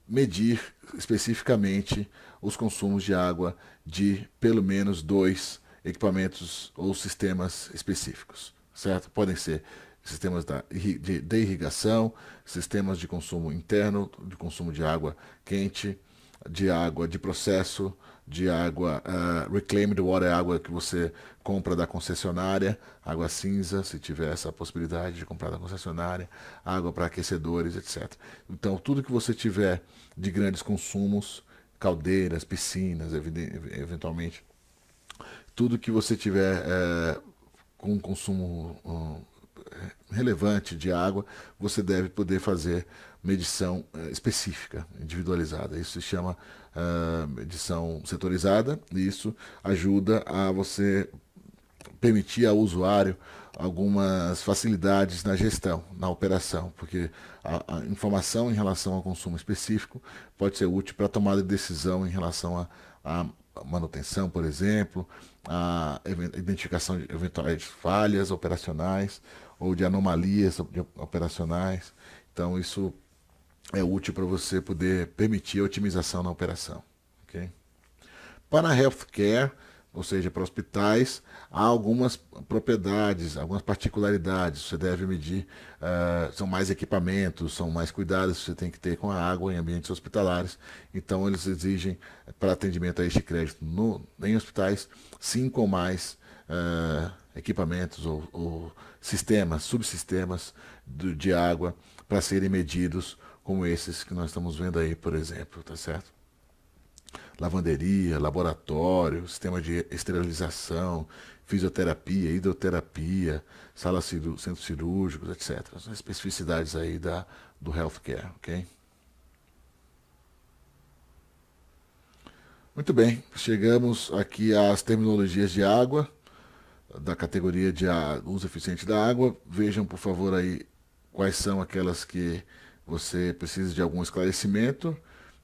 medir especificamente os consumos de água de pelo menos 2 equipamentos ou sistemas específicos, certo? Podem ser sistemas de irrigação, sistemas de consumo interno, de consumo de água quente, de água de processo, de água reclaimed water, água que você compra da concessionária, água cinza, se tiver essa possibilidade de comprar da concessionária, água para aquecedores, etc. Então, tudo que você tiver de grandes consumos, caldeiras, piscinas, eventualmente, tudo que você tiver com consumo relevante de água, você deve poder fazer medição específica, individualizada. Isso se chama medição setorizada, e isso ajuda a você permitir ao usuário algumas facilidades na gestão, na operação, porque a informação em relação ao consumo específico pode ser útil para a tomada de decisão em relação à manutenção, por exemplo, a identificação de eventuais falhas operacionais ou de anomalias operacionais. Então, isso é útil para você poder permitir a otimização na operação. Okay? Para a healthcare, ou seja, para hospitais, há algumas propriedades, algumas particularidades. Você deve medir, são mais equipamentos, são mais cuidados que você tem que ter com a água em ambientes hospitalares. Então, eles exigem, para atendimento a este crédito em hospitais, 5 ou mais equipamentos ou sistemas, subsistemas de água para serem medidos, como esses que nós estamos vendo aí, por exemplo, tá certo? Lavanderia, laboratório, sistema de esterilização, fisioterapia, hidroterapia, centros cirúrgicos, etc. As especificidades aí do healthcare, ok? Muito bem, chegamos aqui às terminologias de água, da categoria de uso eficiente da água. Vejam, por favor, aí quais são aquelas que você precisa de algum esclarecimento.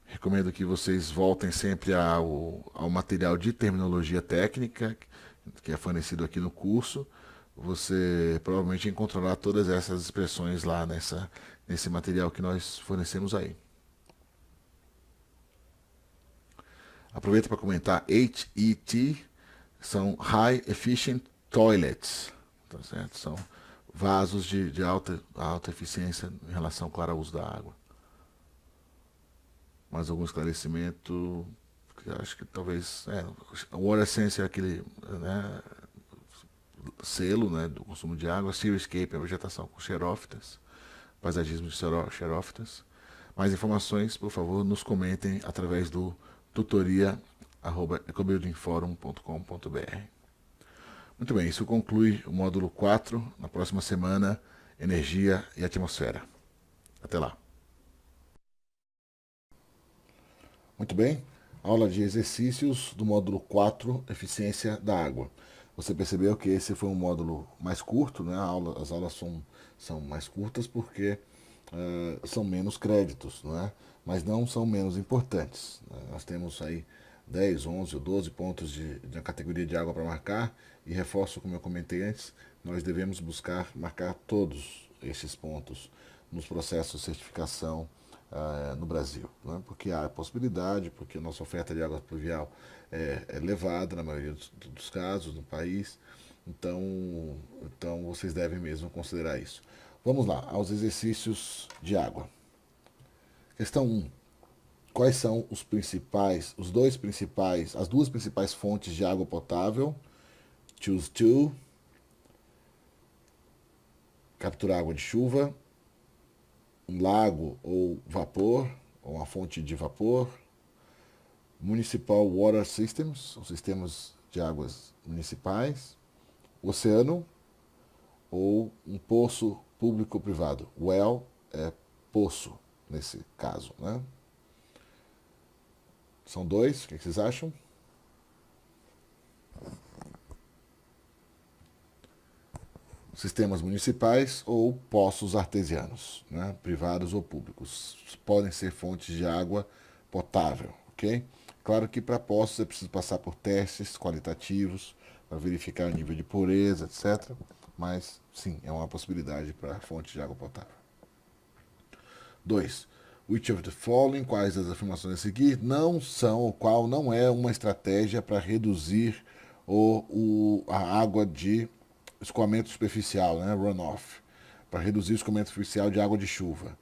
Recomendo que vocês voltem sempre ao material de terminologia técnica que é fornecido aqui no curso. Você provavelmente encontrará todas essas expressões lá nesse material que nós fornecemos aí. Aproveito para comentar, HET são High Efficient Toilets, tá certo? São vasos de alta eficiência em relação, claro, ao uso da água. Mais algum esclarecimento? Acho que talvez... o Water Sense é aquele selo, né, do consumo de água. Xeriscape é a vegetação com xerófitas, paisagismo de xerófitas. Mais informações, por favor, nos comentem através do tutoria@ecobuildingforum.com.br. Muito bem, isso conclui o módulo 4. Na próxima semana, energia e atmosfera. Até lá. Muito bem, aula de exercícios do módulo 4, eficiência da água. Você percebeu que esse foi um módulo mais curto, né? As aulas são mais curtas porque são menos créditos, não é? Mas não são menos importantes. Nós temos aí 10, 11 ou 12 pontos de categoria de água para marcar, e reforço, como eu comentei antes, nós devemos buscar marcar todos esses pontos nos processos de certificação no Brasil, né? Porque há a possibilidade, porque a nossa oferta de água pluvial é elevada na maioria dos casos no país, então vocês devem mesmo considerar isso. Vamos lá, aos exercícios de água. Questão 1. Quais são as duas principais fontes de água potável? Choose two. Capturar água de chuva, um lago ou vapor, ou uma fonte de vapor. Municipal Water Systems, são sistemas de águas municipais. Oceano ou um poço público-privado. Well é poço, nesse caso, né? São dois, o que vocês acham? Sistemas municipais ou poços artesianos, né? Privados ou públicos. Podem ser fontes de água potável, ok? Claro que para poços é preciso passar por testes qualitativos para verificar o nível de pureza, etc. Mas, sim, é uma possibilidade para fontes de água potável. 2. Which of the following, quais das afirmações a seguir, qual não é uma estratégia para reduzir a água de escoamento superficial, né, runoff. para reduzir o escoamento superficial de água de chuva?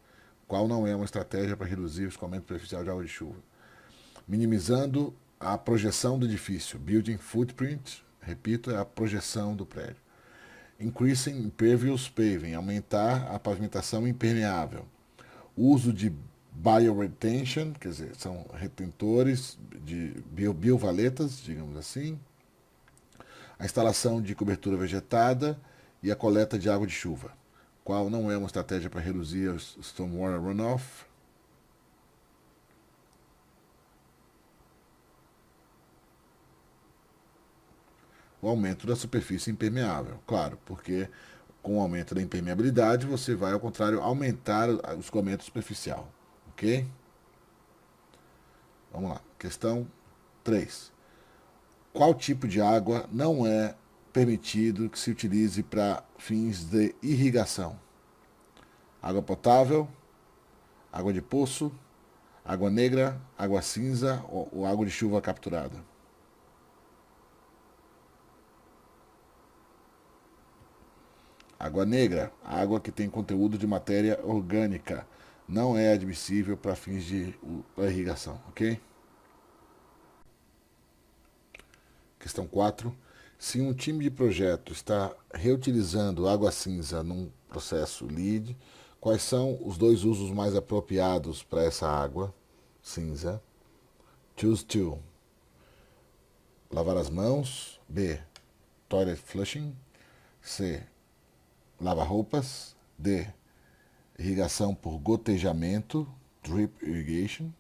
Qual não é uma estratégia para reduzir o escoamento superficial de água de chuva? Minimizando a projeção do edifício. Building footprint, repito, é a projeção do prédio. Increasing impervious paving, aumentar a pavimentação impermeável. Uso de bioretention, quer dizer, são retentores de biovaletas, digamos assim. A instalação de cobertura vegetada e a coleta de água de chuva. Qual não é uma estratégia para reduzir o stormwater runoff? O aumento da superfície impermeável, claro, porque com o aumento da impermeabilidade você vai, ao contrário, aumentar o escoamento superficial, ok? Vamos lá, questão 3. Qual tipo de água não é permitido que se utilize para fins de irrigação? Água potável, água de poço, água negra, água cinza ou água de chuva capturada? Água negra, água que tem conteúdo de matéria orgânica, não é admissível para fins de irrigação, ok? Questão 4. Se um time de projeto está reutilizando água cinza num processo LEED, quais são os dois usos mais apropriados para essa água cinza? Choose two. Lavar as mãos. B. Toilet flushing. C. Lavar roupas. D. Irrigação por gotejamento, drip irrigation.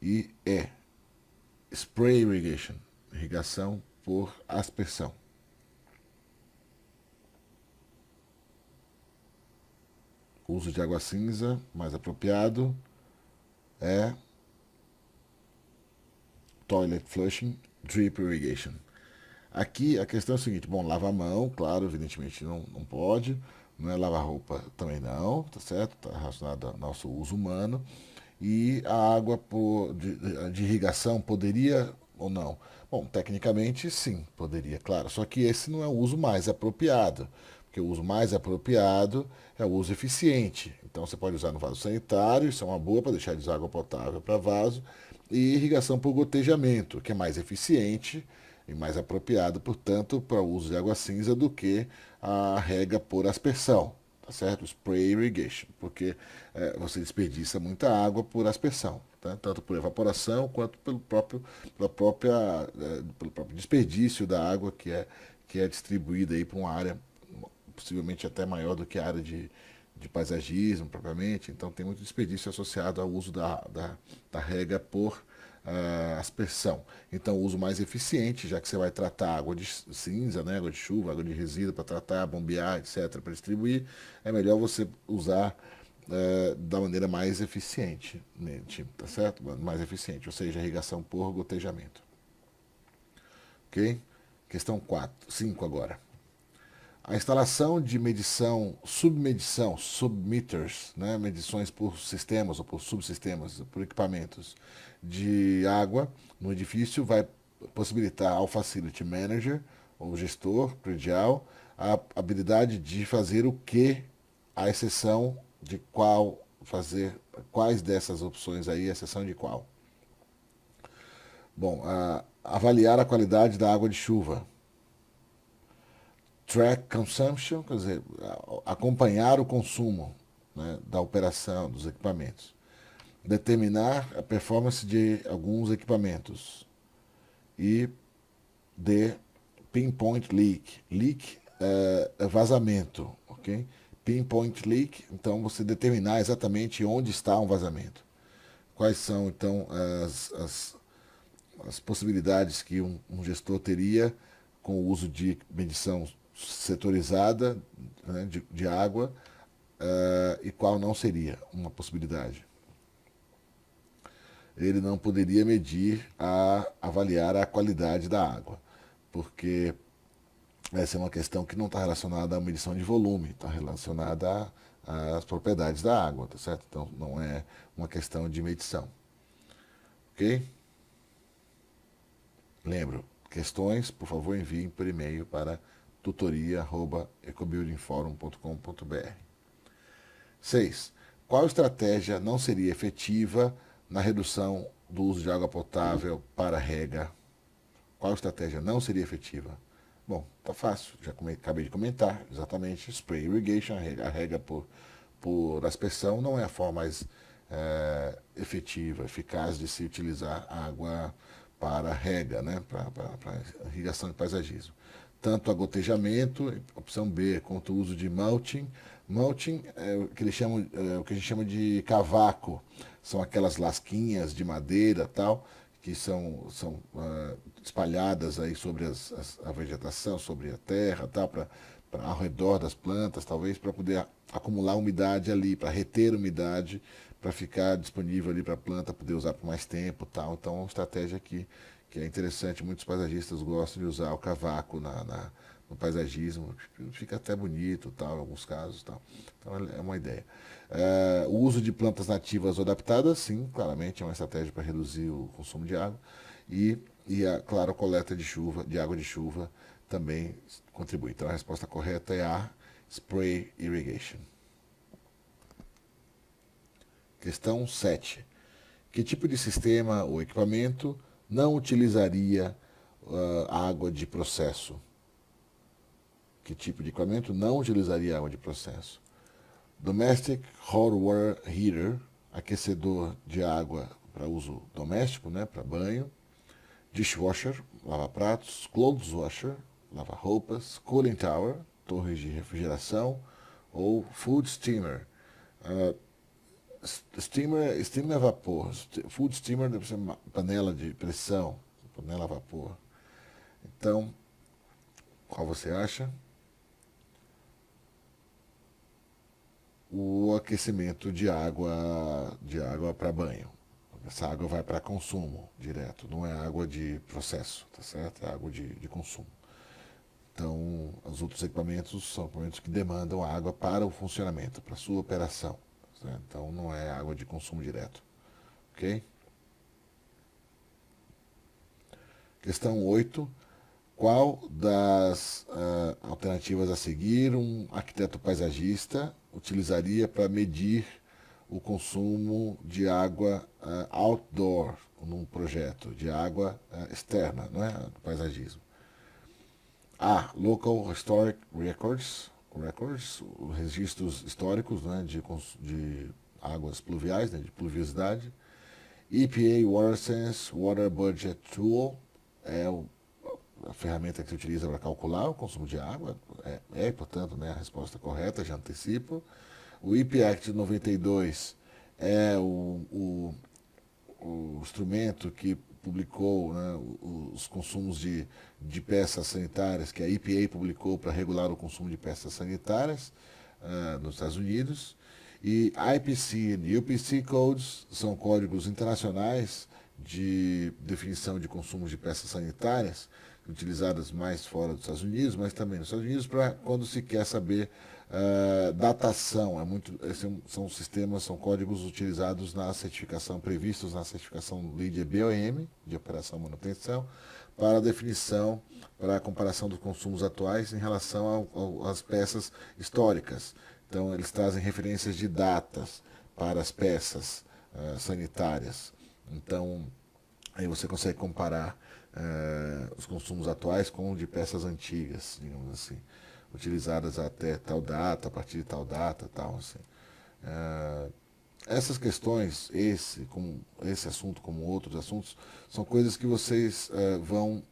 E E. Spray irrigation, irrigação por aspersão. O uso de água cinza mais apropriado é toilet flushing, drip irrigation. Aqui a questão é a seguinte, bom, lavar a mão, claro, evidentemente não pode, não é lavar roupa também não, tá certo? Está relacionado ao nosso uso humano. E a água de irrigação poderia ou não? Bom, tecnicamente sim, poderia, claro. Só que esse não é o uso mais apropriado, porque o uso mais apropriado é o uso eficiente. Então você pode usar no vaso sanitário, isso é uma boa para deixar de usar água potável para vaso, e irrigação por gotejamento, que é mais eficiente e mais apropriado, portanto, para o uso de água cinza do que a rega por aspersão, tá certo? Spray irrigation, porque você desperdiça muita água por aspersão, tá? Tanto por evaporação quanto pelo próprio desperdício da água que é distribuída aí para uma área possivelmente até maior do que a área de paisagismo propriamente, então tem muito desperdício associado ao uso da rega por aspersão. Então, o uso mais eficiente, já que você vai tratar água de cinza, né, água de chuva, água de resíduo para tratar, bombear, etc., para distribuir, é melhor você usar da maneira mais eficiente, tá certo? Mais eficiente, ou seja, irrigação por gotejamento. Ok? Questão 4, 5 agora. A instalação de medição, submedição, submeters, né, medições por sistemas ou por subsistemas, por equipamentos de água no edifício vai possibilitar ao facility manager, ou gestor predial, a habilidade de fazer o que, a exceção de qual fazer, quais dessas opções aí, a exceção de qual. Bom, avaliar a qualidade da água de chuva. Track consumption, quer dizer, acompanhar o consumo, né, da operação dos equipamentos. Determinar a performance de alguns equipamentos. E D, pinpoint leak. Leak é vazamento, ok? Pinpoint leak, então você determinar exatamente onde está um vazamento. Quais são, então, as possibilidades que um gestor teria com o uso de medição setorizada, né, de água, e qual não seria uma possibilidade. Ele não poderia avaliar a qualidade da água, porque essa é uma questão que não está relacionada à medição de volume, está relacionada às propriedades da água, tá certo? Então não é uma questão de medição. Ok? Lembro, questões, por favor, enviem por e-mail para tutoria@ecobuildingforum.com.br. 6. Qual estratégia não seria efetiva na redução do uso de água potável para rega? Qual estratégia não seria efetiva? Bom, tá fácil, acabei de comentar, exatamente, spray irrigation, a rega por aspersão não é a forma mais efetiva, eficaz de se utilizar água para rega, né, para irrigação e paisagismo. Tanto a gotejamento, opção B, quanto o uso de mulching. Mulching é o que o que a gente chama de cavaco, são aquelas lasquinhas de madeira tal, que são espalhadas aí sobre a vegetação, sobre a terra, tal, ao redor das plantas, talvez, para poder acumular umidade ali, para reter umidade, para ficar disponível ali para a planta poder usar por mais tempo, tal. Então, é uma estratégia que é interessante. Muitos paisagistas gostam de usar o cavaco no paisagismo, fica até bonito, tal, em alguns casos, tal. Então, é uma ideia. O uso de plantas nativas ou adaptadas, sim, claramente é uma estratégia para reduzir o consumo de água. Claro, a coleta de água de chuva também contribui. Então a resposta correta é a spray irrigation. Questão 7. Que tipo de sistema ou equipamento não utilizaria água de processo? Que tipo de equipamento não utilizaria água de processo? Domestic hot water heater, aquecedor de água para uso doméstico, né, para banho. Dishwasher, lava-pratos. Clothes washer, lava-roupas. Cooling tower, torres de refrigeração. Ou food steamer. Steamer é vapor. Food steamer deve ser uma panela de pressão, panela a vapor. Então, qual você acha? O aquecimento de água para banho. Essa água vai para consumo direto, não é água de processo, tá certo? É água de consumo. Então, os outros equipamentos são equipamentos que demandam água para o funcionamento, para a sua operação. Tá? Então, não é água de consumo direto. Ok? Questão 8. Qual das alternativas a seguir um arquiteto paisagista utilizaria para medir o consumo de água outdoor num projeto, de água externa, não é? Do paisagismo? A. Local Historic Records, registros históricos, né, de águas pluviais, né, de pluviosidade. EPA WaterSense Water Budget Tool é a ferramenta que se utiliza para calcular o consumo de água, portanto, né, a resposta correta, já antecipo. O IP Act 92 é o instrumento que publicou, né, os consumos de peças sanitárias, que a EPA publicou para regular o consumo de peças sanitárias nos Estados Unidos. E IPC e UPC Codes são códigos internacionais de definição de consumos de peças sanitárias, utilizadas mais fora dos Estados Unidos, mas também nos Estados Unidos, para quando se quer saber datação. São sistemas, são códigos utilizados na certificação, previstos na certificação LEED BOM, de operação e manutenção, para a definição, para a comparação dos consumos atuais em relação às peças históricas. Então, eles trazem referências de datas para as peças sanitárias. Então, aí você consegue comparar os consumos atuais com o de peças antigas, digamos assim, utilizadas até tal data, a partir de tal data, tal assim. Essas questões, esse assunto como outros assuntos, são coisas que vocês vão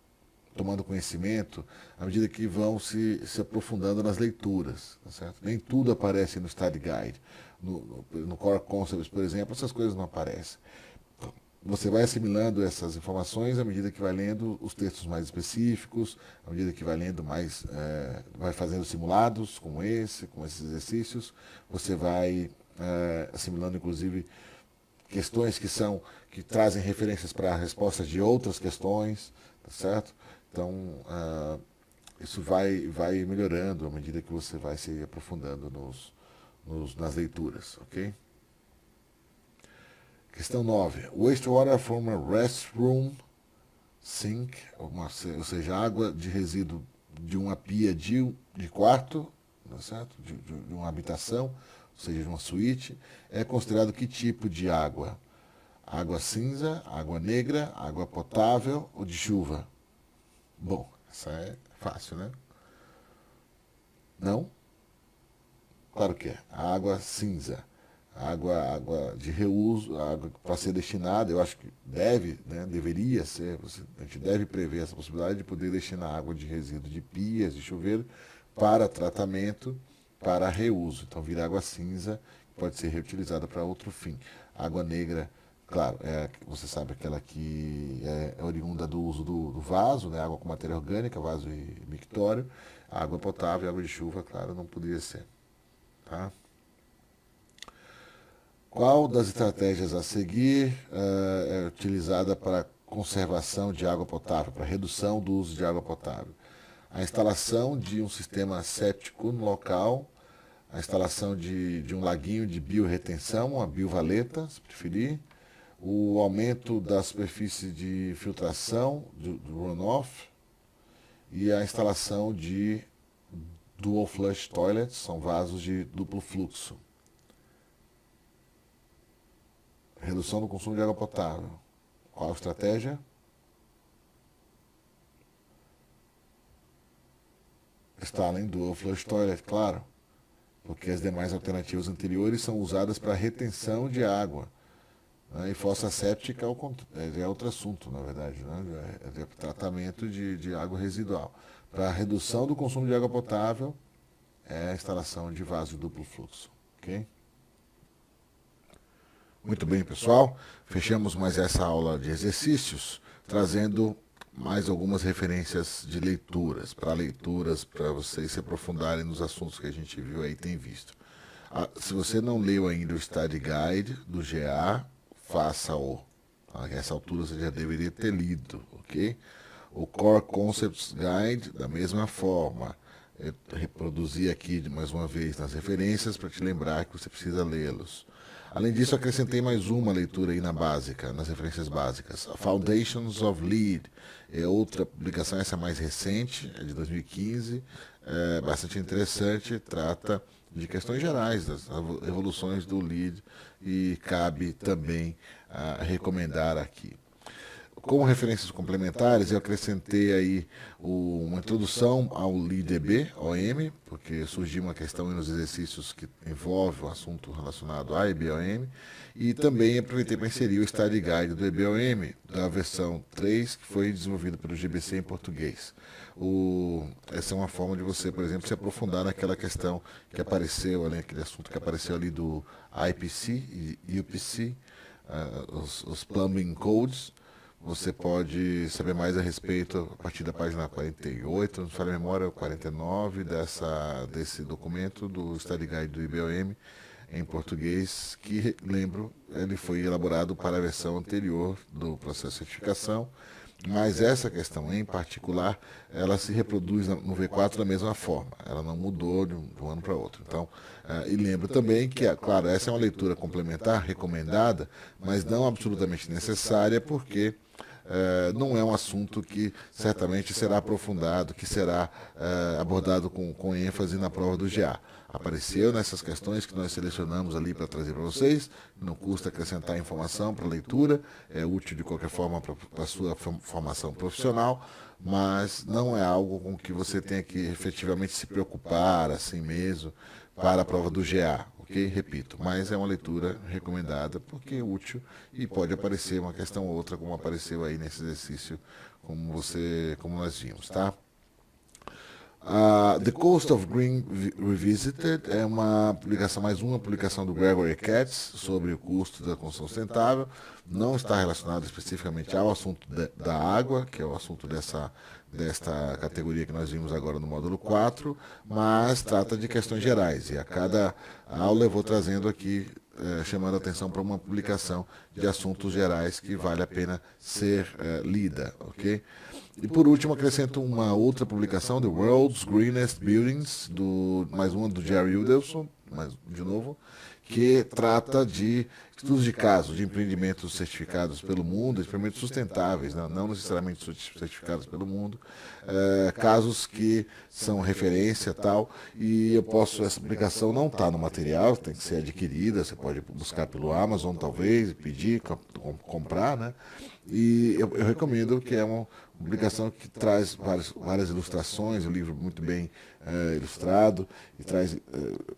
tomando conhecimento à medida que vão se aprofundando nas leituras, tá certo? Nem tudo aparece no Study Guide. No Core Concepts, por exemplo, essas coisas não aparecem. Você vai assimilando essas informações à medida que vai lendo os textos mais específicos, à medida que vai lendo mais, vai fazendo simulados como com esses exercícios, você vai assimilando inclusive questões que trazem referências para respostas de outras questões, tá certo? Então, isso vai melhorando à medida que você vai se aprofundando nas leituras, ok? Questão 9. Wastewater from a restroom sink, ou seja, água de resíduo de uma pia de quarto, tá certo? De uma habitação, ou seja, de uma suíte, é considerado que tipo de água? Água cinza, água negra, água potável ou de chuva? Bom, essa é fácil, né? Não? Claro que é. A água cinza. Água de reuso, água para ser destinada, eu acho que deve, né, deveria ser, a gente deve prever essa possibilidade de poder destinar água de resíduo de pias, de chuveiro, para tratamento, para reuso. Então vira água cinza, que pode ser reutilizada para outro fim. Água negra, claro, você sabe aquela que é oriunda do uso do vaso, né, água com matéria orgânica, vaso e mictório. Água potável, água de chuva, claro, não poderia ser. Tá? Qual das estratégias a seguir é utilizada para conservação de água potável, para redução do uso de água potável? A instalação de um sistema séptico no local, a instalação de um laguinho de biorretenção, uma biovaleta, se preferir, o aumento da superfície de filtração do runoff e a instalação de dual flush toilets, são vasos de duplo fluxo. Redução do consumo de água potável. Qual a estratégia? Instalem dual flush toilet, claro, porque as demais alternativas anteriores são usadas para retenção de água. Né? E fossa séptica é outro assunto, na verdade, né? É tratamento de água residual. Para redução do consumo de água potável, é a instalação de vaso de duplo fluxo. Ok? Muito bem, pessoal. Fechamos mais essa aula de exercícios, trazendo mais algumas referências de leituras, para vocês se aprofundarem nos assuntos que a gente viu aí e tem visto. Se você não leu ainda o Study Guide do GA, faça-o. A essa altura você já deveria ter lido, ok? O Core Concepts Guide, da mesma forma. Eu reproduzi aqui mais uma vez nas referências para te lembrar que você precisa lê-los. Além disso, acrescentei mais uma leitura aí nas referências básicas. A Foundations of Lead é outra publicação, essa mais recente, é de 2015, é bastante interessante, trata de questões gerais, das evoluções do lead e cabe também recomendar aqui. Como referências complementares, eu acrescentei aí uma introdução ao LeadDB, OM, porque surgiu uma questão nos exercícios que envolve o assunto relacionado a EBOM, e também aproveitei para inserir o Study Guide do EBOM, da versão 3, que foi desenvolvido pelo GBC em português. Essa é uma forma de você, por exemplo, se aprofundar naquela questão que apareceu, aquele assunto que apareceu ali do IPC e UPC, os Plumbing Codes. Você pode saber mais a respeito a partir da página 48, não falha a memória, 49 desse documento do Study Guide do IBOM em português, que, lembro, ele foi elaborado para a versão anterior do processo de certificação, mas essa questão em particular, ela se reproduz no V4 da mesma forma, ela não mudou de um ano para outro. Então, e lembro também que, claro, essa é uma leitura complementar, recomendada, mas não absolutamente necessária, porque não é um assunto que certamente será aprofundado, que será abordado com ênfase na prova do GA. Apareceu nessas questões que nós selecionamos ali para trazer para vocês, não custa acrescentar informação para a leitura, é útil de qualquer forma para a sua formação profissional, mas não é algo com que você tenha que efetivamente se preocupar assim mesmo para a prova do GA, ok? Repito, mas é uma leitura recomendada porque é útil e pode aparecer uma questão ou outra como apareceu aí nesse exercício, como nós vimos, tá? The Coast of Green Revisited é mais uma publicação do Gregory Katz sobre o custo da construção sustentável. Não está relacionado especificamente ao assunto da água, que é o assunto desta categoria que nós vimos agora no módulo 4, mas trata de questões gerais. E a cada aula eu vou trazendo aqui, chamando a atenção para uma publicação de assuntos gerais que vale a pena ser lida, ok? E por último, acrescento uma outra publicação, The World's Greenest Buildings, mais uma do Jerry mas de novo, que trata de estudos de casos, de empreendimentos certificados pelo mundo, empreendimentos sustentáveis, não necessariamente certificados pelo mundo, casos que são referência tal, e essa publicação não está no material, tem que ser adquirida, você pode buscar pelo Amazon talvez, pedir, comprar, né? E eu recomendo, que é uma publicação que traz várias ilustrações, um livro muito bem ilustrado, e traz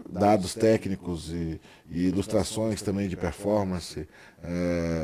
dados técnicos e ilustrações também de performance,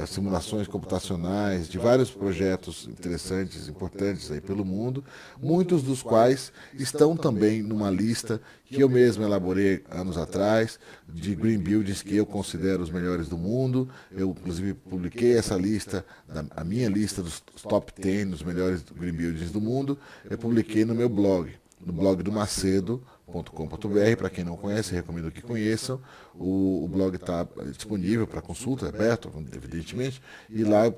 simulações computacionais, de vários projetos interessantes, importantes aí pelo mundo, muitos dos quais estão também numa lista que eu mesmo elaborei anos atrás, de Green Buildings que eu considero os melhores do mundo. Eu, inclusive, publiquei essa lista, a minha lista dos top 10 dos melhores Green Buildings do mundo, eu publiquei no meu blog, no blog do Macedo.com.br. Para quem não conhece, recomendo que conheçam. O blog está disponível para consulta, é aberto, evidentemente, e lá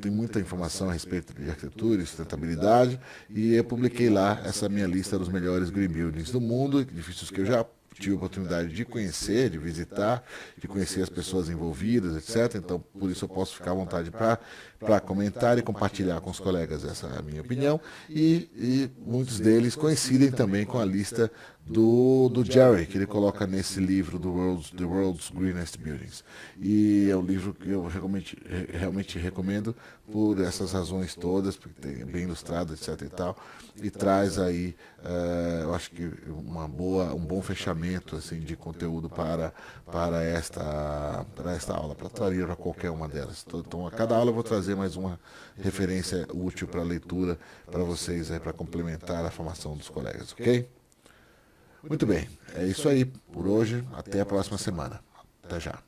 tem muita informação a respeito de arquitetura e sustentabilidade, e eu publiquei lá essa minha lista dos melhores Green Buildings do mundo, edifícios que eu já tive a oportunidade de conhecer, de visitar, de conhecer as pessoas envolvidas, etc. Então, por isso eu posso ficar à vontade para comentar e compartilhar com os colegas essa é a minha opinião. E muitos deles coincidem também com a lista do Jerry, que ele coloca nesse livro The World's Greenest Buildings. E é um livro que eu realmente recomendo por essas razões todas, porque é bem ilustrado, etc. e tal, e traz aí, eu acho que um bom fechamento assim, de conteúdo para esta aula, para trazer para qualquer uma delas. Então, a cada aula eu vou trazer mais uma referência útil para leitura para vocês, para complementar a formação dos colegas, ok? Muito bem, é isso aí por hoje. Até a próxima semana. Até já.